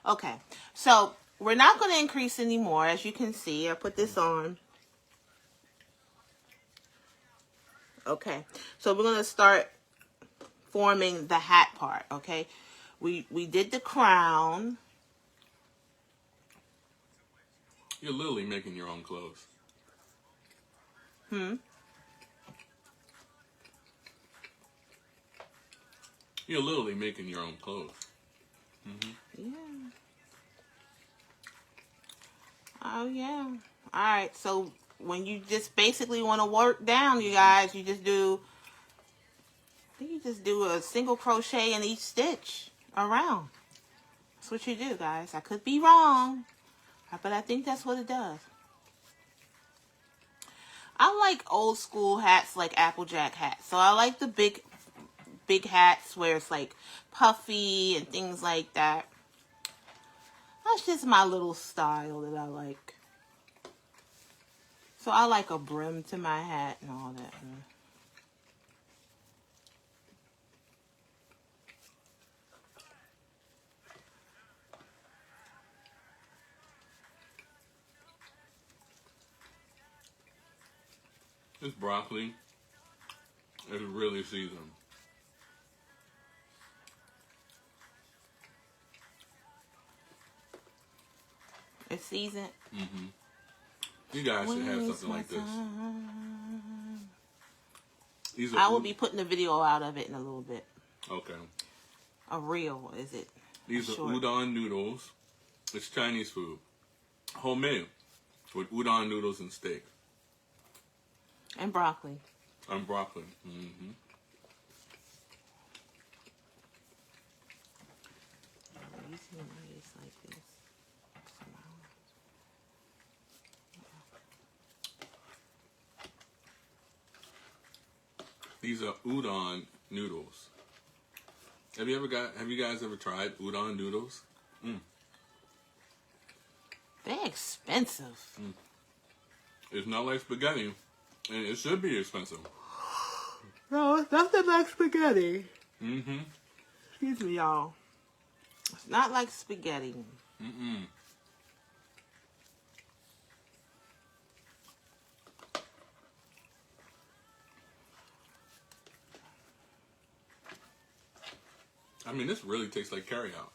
okay. So we're not going to increase anymore, as you can see. I put this on. Okay. So we're going to start forming the hat part, okay? We did the crown. You're literally making your own clothes. You're literally making your own clothes. Mm-hmm. Yeah. Oh, yeah. All right. So when you just basically want to work down, you guys, you just do, I think you just do a single crochet in each stitch around. That's what you do, guys. I could be wrong, but I think that's what it does. I like old school hats, like Applejack hats. So I like the big hats where it's like puffy and things like that. That's just my little style that I like. So I like a brim to my hat and all that. This broccoli is really seasoned. It's seasoned. Mm-hmm. You guys should have something like this. I will be putting a video out of it in a little bit. Okay. A reel, is it? These are udon noodles. It's Chinese food. Homemade. With udon noodles and steak. And broccoli. And broccoli. Mm-hmm. Like this. These are udon noodles. Have you guys ever tried udon noodles? They're expensive. It's not like spaghetti, and it should be expensive. No, it's nothing like spaghetti. Mm-hmm. Excuse me, y'all. It's not like spaghetti. Mm-mm. I mean, this really tastes like carryout.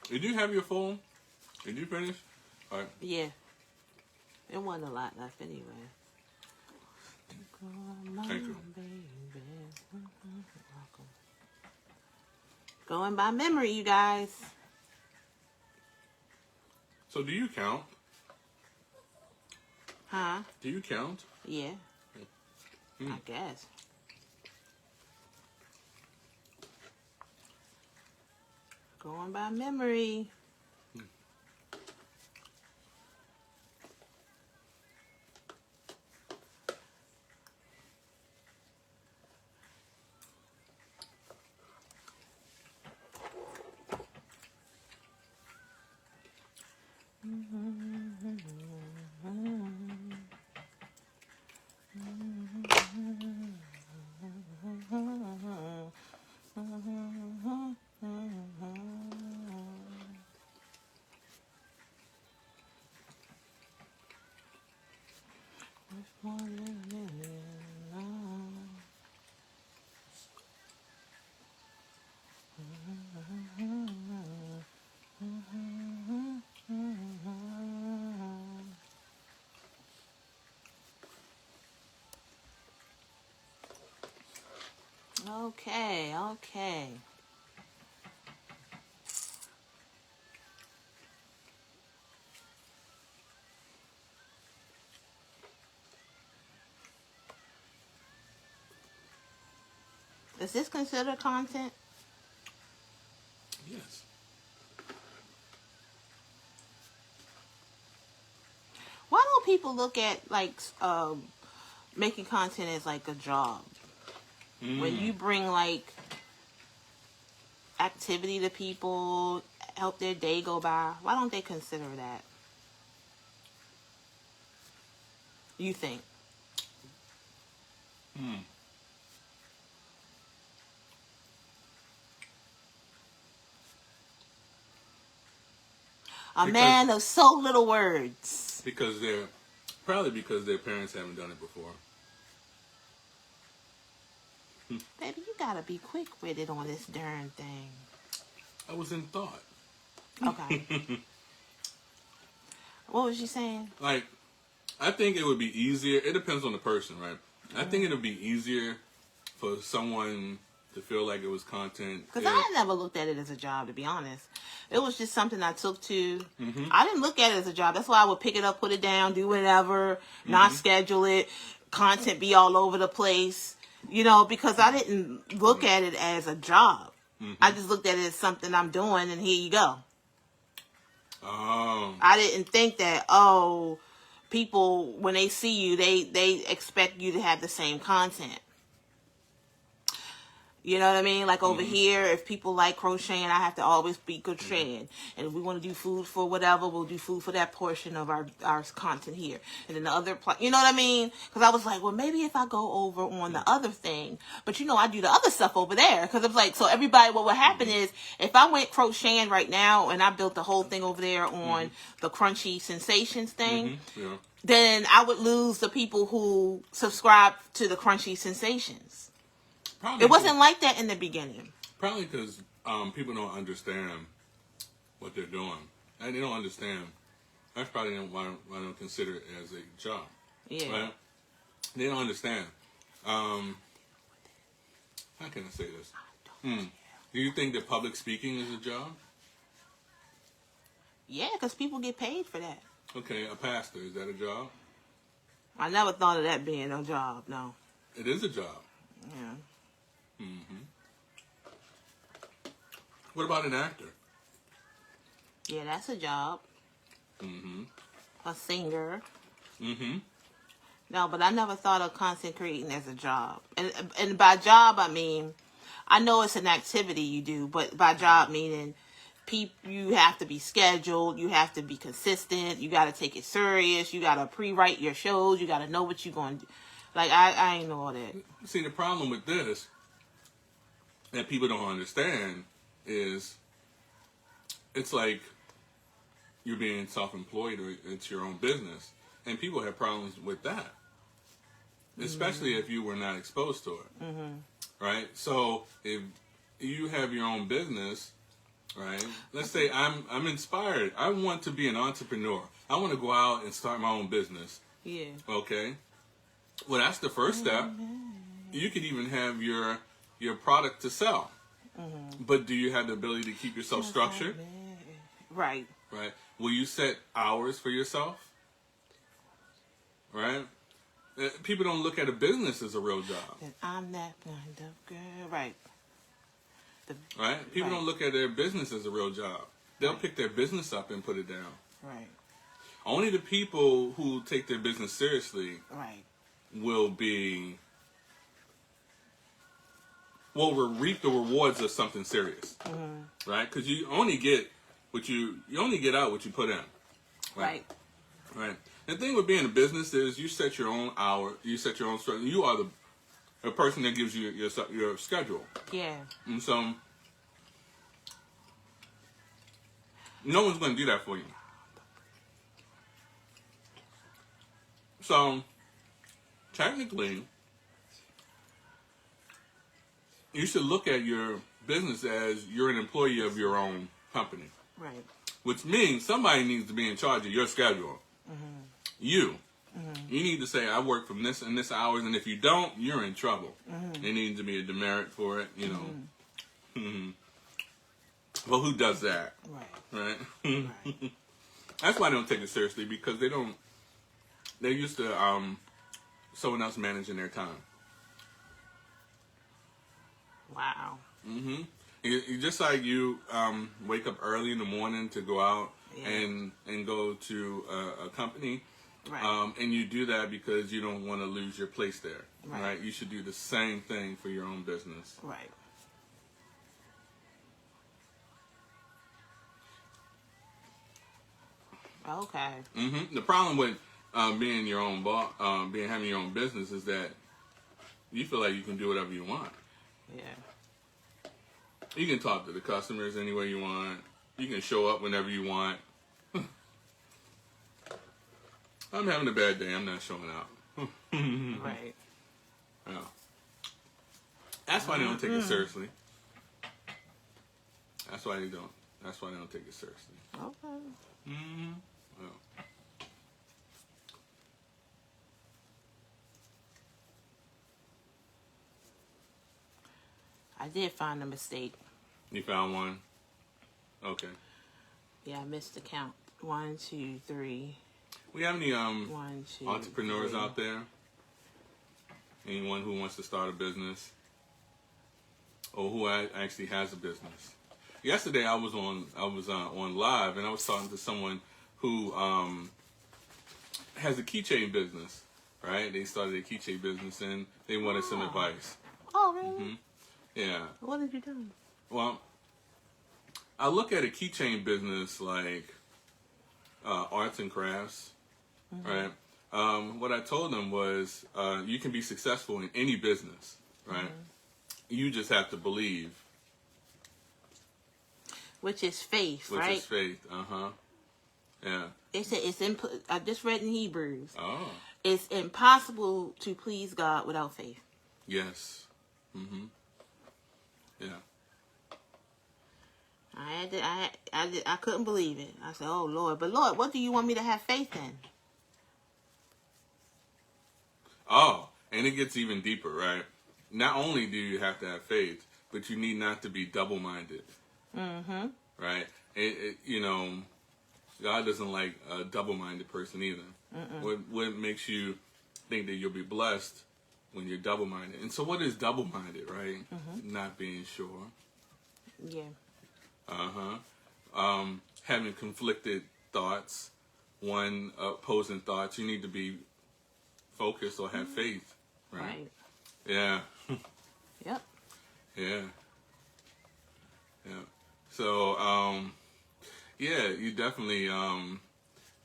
Did you have your full? Did you finish? All right. Yeah. It wasn't a lot left anyway. Thank you. Going by memory, you guys. So do you count? Huh? Do you count? Yeah. I guess. Going by memory. Okay, okay. Is this considered content? Yes. Why don't people look at like making content as like a job? When you bring like activity to people, help their day go by, why don't they consider that? You think? A man of so little words. Because their parents haven't done it before. Baby, you gotta be quick with it on this darn thing. I was in thought. Okay. What was you saying? Like, I think it would be easier. It depends on the person, right? I think it would be easier for someone to feel like it was content. Because I never looked at it as a job, to be honest. It was just something I took to. I didn't look at it as a job. That's why I would pick it up, put it down, do whatever, not schedule it, content be all over the place. You know, because I didn't look at it as a job. I just looked at it as something I'm doing, and here you go. Oh. I didn't think that, people, when they see you, they expect you to have the same content. You know what I mean? Like over here, if people like crocheting, I have to always be crocheting. And if we want to do food for whatever, we'll do food for that portion of our content here. And then the other, you know what I mean? Because I was like, well, maybe if I go over on the other thing. But you know, I do the other stuff over there. Because it's like, so everybody, what would happen is, if I went crocheting right now and I built the whole thing over there on the Crunchy Sensations thing, then I would lose the people who subscribe to the Crunchy Sensations. Probably It wasn't like that in the beginning. Probably because people don't understand what they're doing. And they don't understand. That's probably why I don't consider it as a job. Yeah. Right? They don't understand. How can I say this? Do you think that public speaking is a job? Yeah, because people get paid for that. Okay, a pastor, is that a job? I never thought of that being a job, no. It is a job. Yeah. What about an actor? Yeah, that's a job. A singer. No, but I never thought of content creating as a job. And by job, I mean, I know it's an activity you do, but by job meaning you have to be scheduled, you have to be consistent, you got to take it serious, you got to pre-write your shows, you got to know what you're going to do. Like, I ain't know all that. See, the problem with this that people don't understand is it's like you're being self-employed or it's your own business. And people have problems with that. Especially if you were not exposed to it. right? So if you have your own business, right? Let's say I'm inspired. I want to be an entrepreneur. I want to go out and start my own business. Yeah. Okay. Well, that's the first step. You could even have your product to sell. But do you have the ability to keep yourself structured? Right. Right. Will you set hours for yourself? Right. People don't look at a business as a real job. And I'm that kind of girl. Right. Right? People don't look at their business as a real job. They'll pick their business up and put it down. Right. Only the people who take their business seriously will reap the rewards of something serious. Right? Because you only get out what you put in. Right. Right. The thing with being a business is you set your own hour, you set your own structure. You are the person that gives you your schedule. Yeah. And so no one's going to do that for you. So technically, you should look at your business as you're an employee of your own company. Right. Which means somebody needs to be in charge of your schedule. You. You need to say, I work from this and this hours, and if you don't, you're in trouble. There needs to be a demerit for it, you know. Well, who does that? Right? Right. That's why they don't take it seriously, because they're used to someone else managing their time. Wow. Just like you wake up early in the morning to go out and go to a company, and you do that because you don't want to lose your place there, right? You should do the same thing for your own business. Right. Okay. The problem with being your own boss, having your own business, is that you feel like you can do whatever you want. Yeah. You can talk to the customers any way you want. You can show up whenever you want. I'm having a bad day. I'm not showing up. Right. Yeah. That's why they don't take it seriously. That's why they don't. That's why they don't take it seriously. Okay. Yeah. I did find a mistake. You found one? Okay. Yeah, I missed the count. 1, 2, 3. We have any 1, 2, entrepreneurs 3. out there? Anyone who wants to start a business, or who actually has a business? Yesterday I was on live, and I was talking to someone who has a keychain business. Right? They started a keychain business, and they wanted some advice. Oh, really? Yeah. What did you do? Well, I look at a keychain business like arts and crafts, right? What I told them was you can be successful in any business, right? You just have to believe. Which is faith, right? Which is faith, yeah. I just read in Hebrews. Oh. It's impossible to please God without faith. Yes. Yeah. I couldn't believe it. I said, "Oh Lord, but Lord, what do you want me to have faith in?" Oh, and it gets even deeper, right? Not only do you have to have faith, but you need not to be double-minded. Right? God doesn't like a double-minded person either. What makes you think that you'll be blessed when you're double-minded? And so what is double-minded, right? Not being sure. Yeah. Having conflicted thoughts, one opposing thoughts. You need to be focused or have faith, right? Yeah. Yep. Yeah. So, you definitely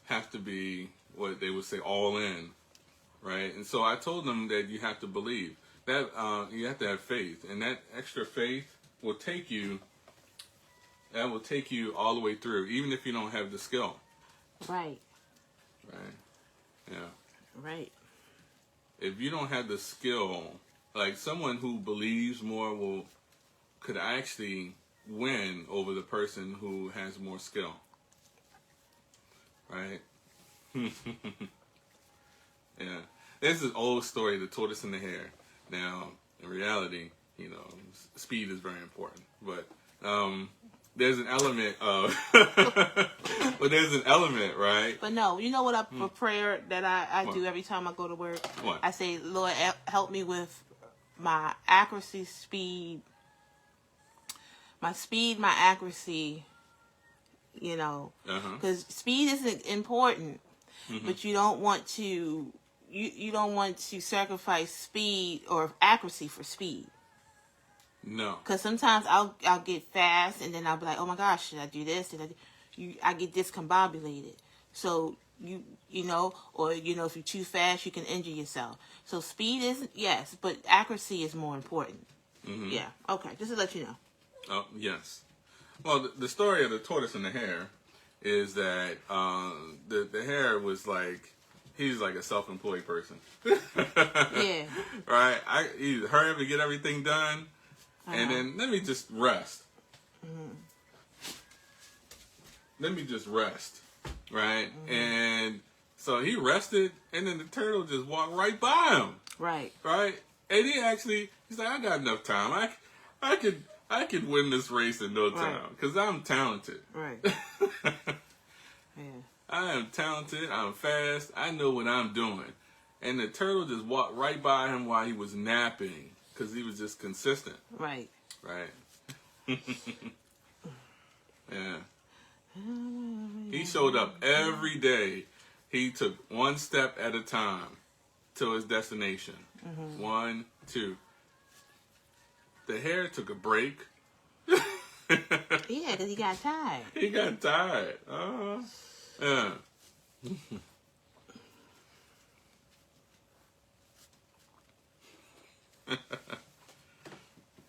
have to be what they would say all in, right? And so I told them that you have to believe that you have to have faith, and that extra faith will take you. That will take you all the way through, even if you don't have the skill. Right. Right. Yeah. Right. If you don't have the skill like someone who believes more could actually win over the person who has more skill, right? Yeah, there's this old story, the tortoise and the hare. Now, in reality, you know, speed is very important, but there's an element of, but there's an element, right? But no, you know what? A prayer that I What? do every time I go to work. What? I say, Lord, help me with my accuracy, speed, my accuracy. You know, because speed isn't important, but you don't want to. You don't want to sacrifice speed or accuracy for speed. No. Because sometimes I'll get fast and then I'll be like, oh my gosh, should I do this? I get discombobulated. So you know, or you know, if you're too fast, you can injure yourself. So speed isn't, yes, but accuracy is more important. Yeah. Okay. Just to let you know. Oh yes. Well, the story of the tortoise and the hare is that the hare was like, he's like a self-employed person. Yeah. Right? He hurry up and get everything done, and then let me just rest. Let me just rest. Right? And so he rested, and then the turtle just walked right by him. Right. Right? And he's like, I got enough time. I could win this race in no time because I'm talented. Right. Yeah. I am talented. I'm fast. I know what I'm doing. And the turtle just walked right by him while he was napping because he was just consistent. Right. Right. Yeah. He showed up every day. He took one step at a time to his destination. 1, 2. The hare took a break. Yeah, because he got tired. He got tired. Yeah.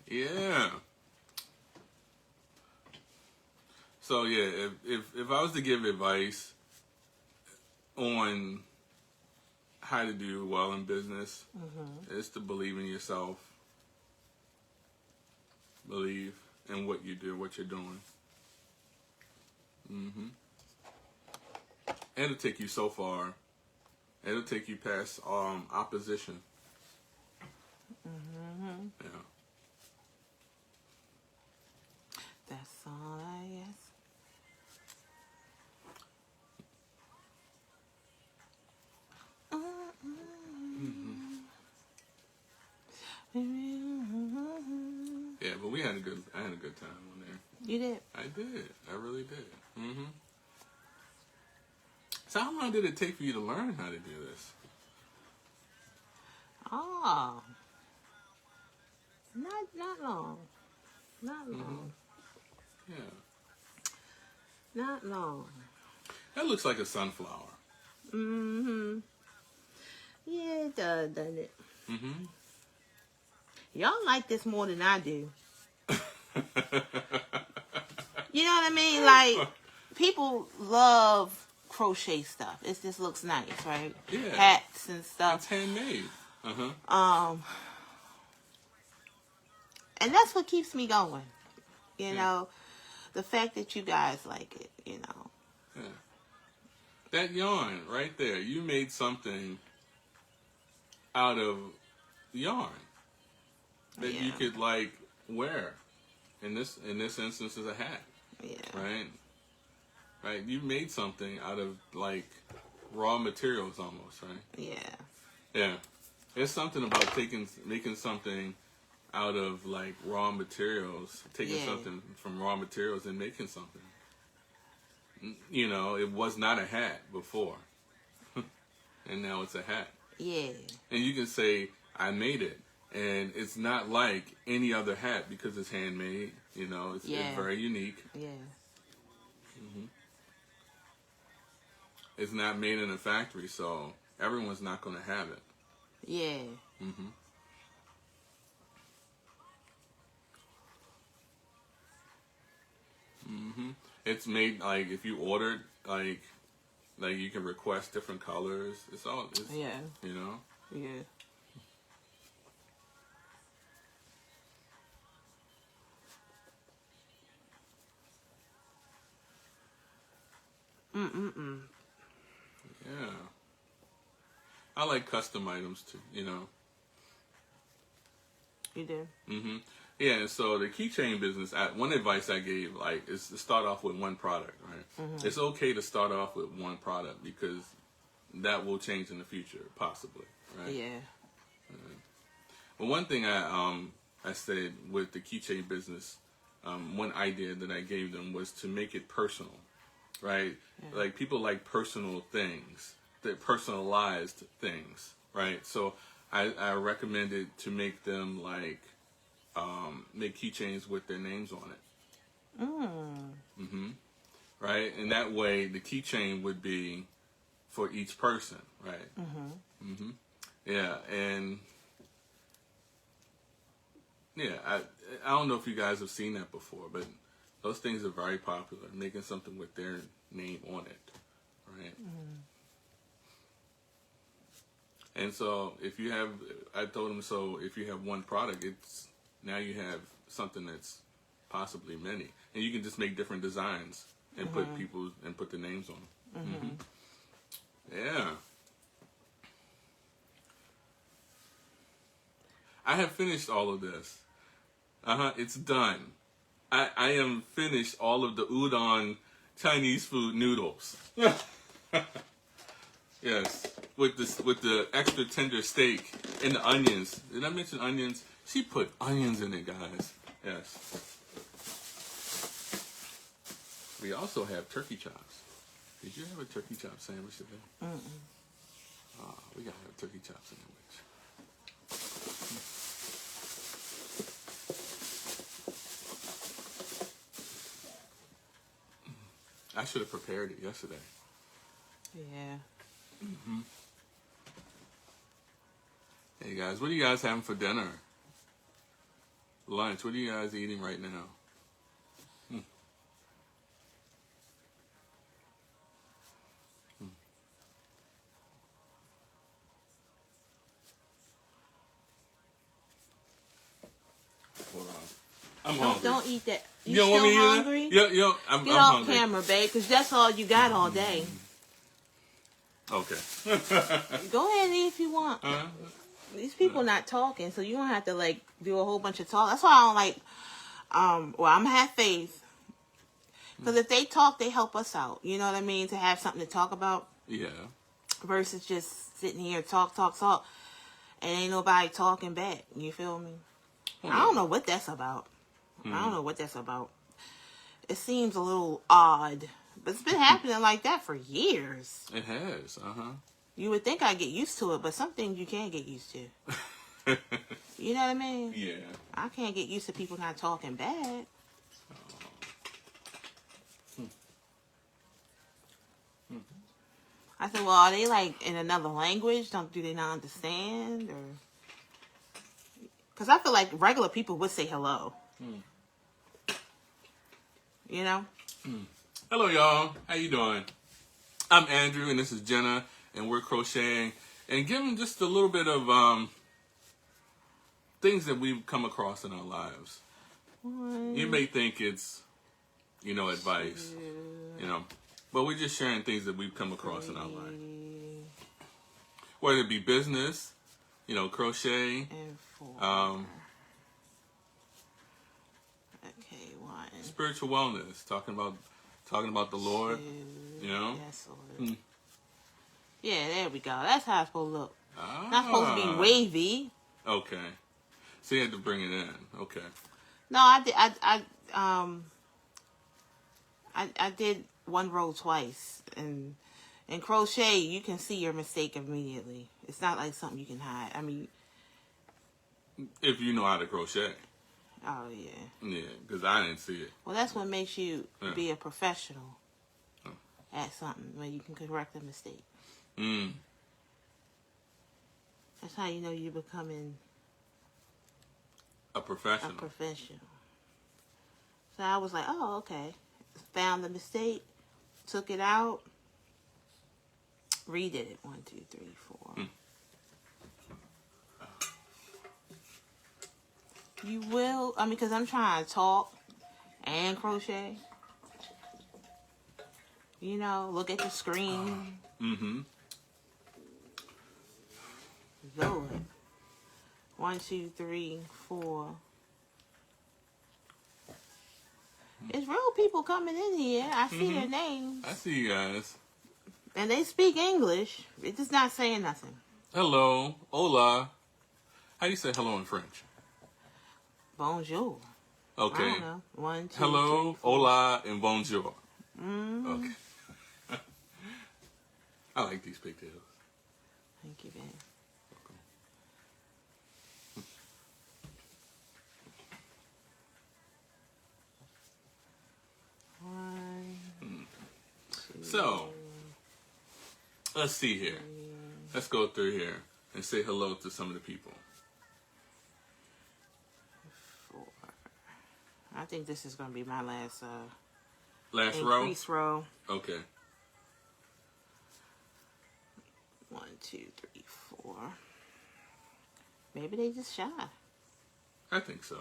Yeah. So yeah, if I was to give advice on how to do well in business, it's to believe in yourself. Believe in what you do, what you're doing. It'll take you so far. It'll take you past opposition. Yeah. That's all I ask. Yeah, but I had a good time on there. You did? I did. I really did. So how long did it take for you to learn how to do this? Oh. Not long. Not long. Yeah. Not long. That looks like a sunflower. Yeah, it does, doesn't it? Y'all like this more than I do. You know what I mean? Like, people love crochet stuff. It just looks nice, right? Yeah. Hats and stuff. It's handmade. And that's what keeps me going. You know, the fact that you guys like it, you know. Yeah. That yarn right there, you made something out of yarn that you could like wear. In this instance, is a hat. Yeah. Right. You made something out of like raw materials almost, right? Yeah. Yeah. There's something about making something out of like raw materials, taking something from raw materials and making something. You know, it was not a hat before, and now it's a hat. Yeah. And you can say, I made it. And it's not like any other hat because it's handmade. You know, it's very unique. Yeah. It's not made in a factory, so everyone's not going to have it. Yeah. It's made, like, if you ordered, like you can request different colors. It's you know? Yeah. Yeah. I like custom items too, you know. You do? Yeah, and so the keychain business, one advice I gave, like, is to start off with one product, right? It's okay to start off with one product because that will change in the future, possibly, right? Yeah. But one thing I said with the keychain business, one idea that I gave them was to make it personal, right? Yeah. Like, people like personal things, that personalized things, right? So I recommended to make them like make keychains with their names on it. Right, and that way the keychain would be for each person, right? Yeah, and yeah, I don't know if you guys have seen that before, but those things are very popular. Making something with their name on it, right? And so if you have, I told them, so if you have one product, it's now you have something that's possibly many, and you can just make different designs and put the names on them. Yeah. I have finished all of this. It's done. I am finished all of the udon Chinese food noodles. Yes, with the extra tender steak and the onions. Did I mention onions? She put onions in it, guys. Yes. We also have turkey chops. Did you have a turkey chop sandwich today? We gotta have a turkey chop sandwich. I should have prepared it yesterday. Yeah. Hey guys, what are you guys having for dinner? Lunch, what are you guys eating right now? Hold on. I'm hungry. Don't eat that. You don't want me to still eat hungry? that? Yeah, I'm Get off hungry. camera, babe, because that's all you got all day. Okay. Go ahead and eat if you want. These people not talking, so you don't have to like do a whole bunch of talk. That's why I don't like. Well, I'm gonna have faith, because if they talk, they help us out. You know what I mean? To have something to talk about. Yeah. Versus just sitting here talk, and ain't nobody talking back. You feel me? I don't know what that's about. I don't know what that's about. It seems a little odd, but it's been happening like that for years. It has. You would think I'd get used to it, but some things you can't get used to. You know what I mean? Yeah. I can't get used to people not talking back. I said, well, are they like in another language? Do they not understand? Or because I feel like regular people would say hello. You know? Hello, y'all. How you doing? I'm Andrew, and this is Jenna, and we're crocheting and giving just a little bit of things that we've come across in our lives. You may think it's, advice, but we're just sharing things that we've come across in our life. Whether it be business, crochet, spiritual wellness, talking about the Lord, Yes, Lord. Yeah, there we go. That's how it's supposed to look. Not supposed to be wavy. Okay. So you had to bring it in. Okay. No, I did. I did one row twice, and in crochet you can see your mistake immediately. It's not like something you can hide. I mean, if you know how to crochet. Oh yeah. Yeah, because I didn't see it. Well, that's what makes you be a professional at something, where you can correct a mistake. That's how you know you're becoming a professional. So I was like, oh, okay. Found the mistake, took it out, redid it. 1, 2, 3, 4. You will, because I'm trying to talk and crochet. You know, look at the screen. Mm-hmm. Lord. 1, 2, 3, 4. It's real people coming in here. I see their names. I see you guys. And they speak English. It's just not saying nothing. Hello. Hola. How do you say hello in French? Bonjour. Okay. I don't know. 1, 2, Hello, 3, 4. hola, and bonjour. Mm. Okay. I like these pigtails. Thank you, babe. One, two, So, let's see here. Let's go through here and say hello to some of the people. 4. I think this is going to be my last Last row? increase row. Okay. 1, 2, 3, 4. Maybe they just shy. I think so.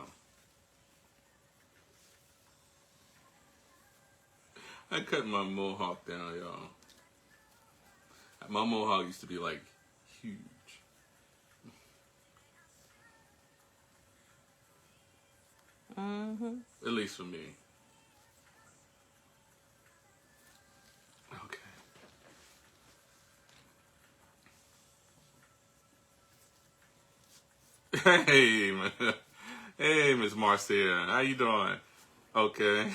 I cut my mohawk down, y'all. My mohawk used to be like huge. Mm-hmm. At least for me. Okay. Hey, man. Hey, Miss Marcia. How you doing? Okay.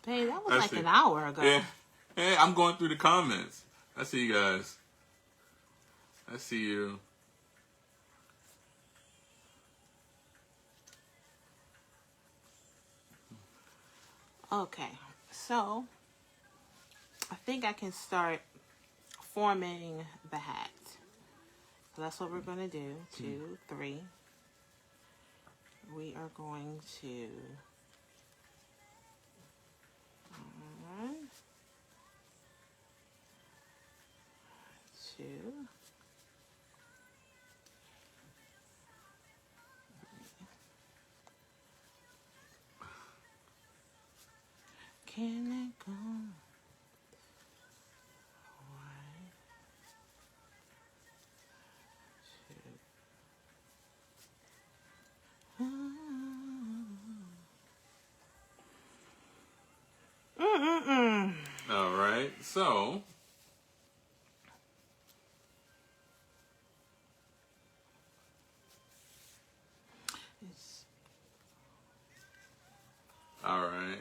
Hey, that was I like see. an hour ago. Yeah. Hey, I'm going through the comments. I see you guys. I see you. Okay, so I think I can start forming the hat. So that's what we're going to do. 2, 3. We are going to 1, 2. Can I go? 1, 2. All right. So, all right.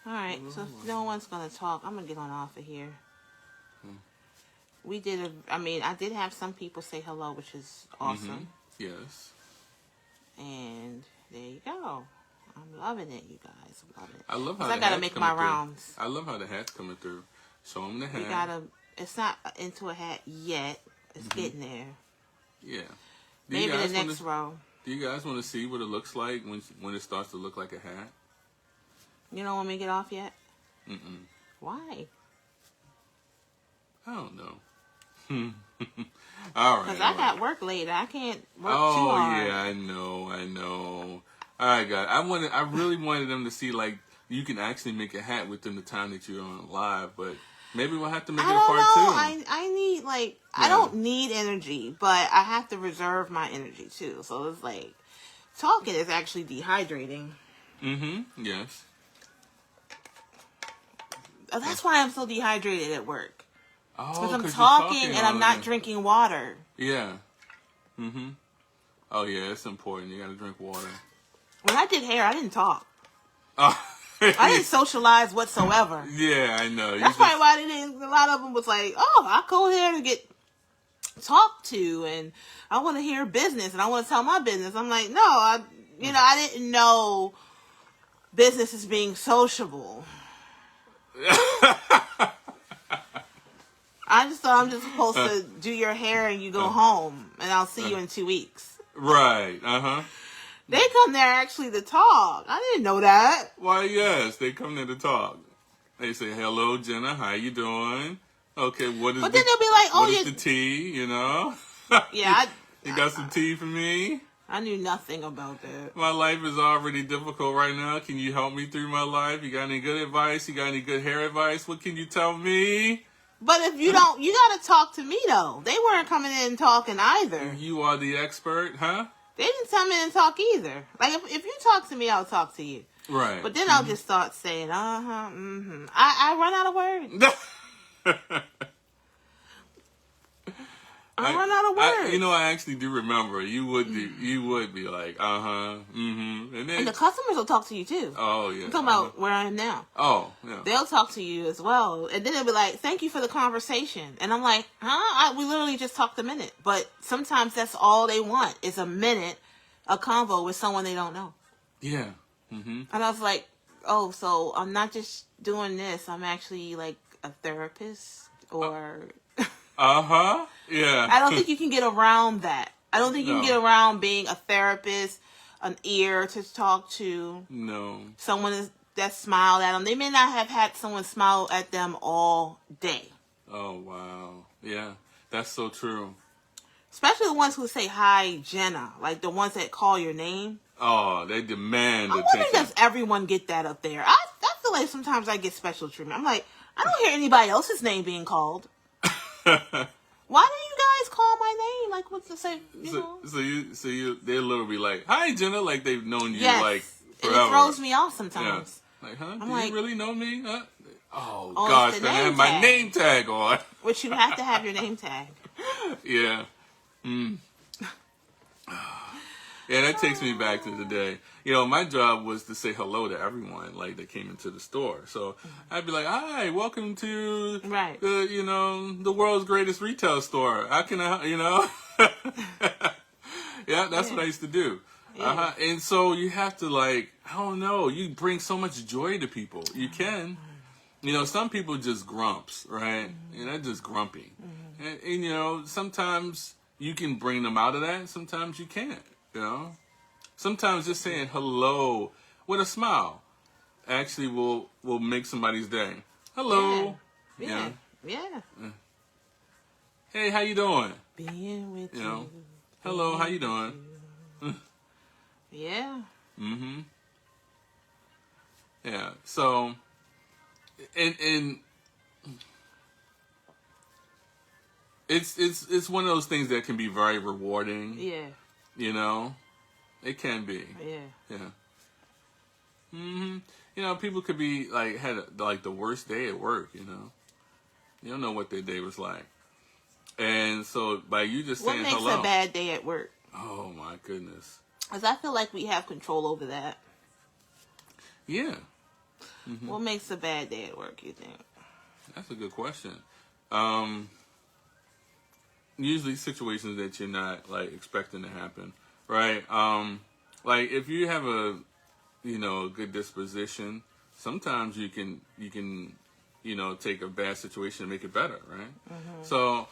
All right, so if no one's going to talk, I'm going to get on off of here. We did I did have some people say hello, which is awesome. Yes. And there you go. I'm loving it, you guys. I'm loving it. I love how I gotta make my rounds. I love how the hat's coming through. Show them the hat. It's not into a hat yet. It's getting there. Yeah. Maybe the next row. Do you guys want to see what it looks like when it starts to look like a hat? You don't want me to get off yet? Mm-mm. Why? I don't know. All right. Because I got work later. I can't work too Oh hard. yeah, I know. All right, guys. I really wanted them to see like you can actually make a hat within the time that you're on live, but maybe we'll have to make it a part two. I need I don't need energy, but I have to reserve my energy too. So it's like talking is actually dehydrating. Mm-hmm. Yes. That's why I'm so dehydrated at work. Oh, because I'm 'cause talking you're and I'm not all drinking water. Yeah. Mm-hmm. Oh yeah, it's important. You gotta drink water. When I did hair, I didn't talk. Oh. I didn't socialize whatsoever. Yeah, I know. That's probably why they didn't. A lot of them was like, "Oh, I go there to get talked to, and I want to hear business, and I want to tell my business." I'm like, "No, I didn't know business is being sociable. I just thought I'm just supposed to do your hair and you go home, and I'll see you in 2 weeks." Right. Uh-huh. They come there actually to talk. I didn't know that. Why, yes, they come there to talk. They say, "Hello, Jenna. How you doing? Okay, what is? But then they'll be like, "Oh, what is the tea? You know? Yeah, you got some tea for me? I knew nothing about that. My life is already difficult right now. Can you help me through my life? You got any good advice? You got any good hair advice? What can you tell me? But if you don't, you gotta talk to me though. They weren't coming in and talking either. You are the expert, huh? They didn't come in and talk either. Like if you talk to me, I'll talk to you. Right. But then I'll just start saying, I run out of words. I run out of words. You know, I actually do remember. You would be like, and then the customers will talk to you too. Oh yeah. I'm talking about where I am now. Oh yeah. They'll talk to you as well, and then they'll be like, "Thank you for the conversation," and I'm like, we literally just talked a minute." But sometimes that's all they want is a minute, a convo with someone they don't know. Yeah. Mm-hmm. And I was like, "Oh, so I'm not just doing this. I'm actually like a therapist, or." Yeah. I don't think you can get around that. I don't think you can get around being a therapist, an ear to talk to. No. Someone that smiled at them. They may not have had someone smile at them all day. Oh, wow. Yeah, that's so true. Especially the ones who say, "Hi, Jenna." Like the ones that call your name. Oh, they demand attention. I wonder, does everyone get that up there? I feel like sometimes I get special treatment. I'm like, I don't hear anybody else's name being called. Why do you guys call my name? Like, what's the same? So you, they'll literally be like, "Hi, Jenna," like they've known you like forever. And it throws me off sometimes. Yeah. Like, huh? I'm Do like, you really know me? Huh? Oh it's gosh, the then I name have my tag. name tag on. Which you have to have your name tag. Yeah. Yeah, that takes me back to the day. You know, my job was to say hello to everyone, like, that came into the store. So I'd be like, "Hi, welcome to the world's greatest retail store. How can I, Yeah, that's what I used to do. Yeah. And so you have to, like, I don't know, you bring so much joy to people. You can. You know, some people just grumps, right? And they're just grumpy. And sometimes you can bring them out of that, and sometimes you can't. Sometimes just saying hello with a smile actually will make somebody's day. Hello. Yeah. Hey, how you doing? Being with you. Hello, how you doing? Yeah. Mm-hmm. Yeah. So, and it's one of those things that can be very rewarding. Yeah. It can be. Yeah. Yeah. People could be like had the worst day at work. You don't know what their day was like, and so by you just saying hello. What makes a bad day at work? Oh my goodness. Because I feel like we have control over that. Yeah. Mm-hmm. What makes a bad day at work, you think? That's a good question. Usually situations that you're not like expecting to happen, right? Like if you have a good disposition, sometimes you can take a bad situation and make it better, right? Mm-hmm. So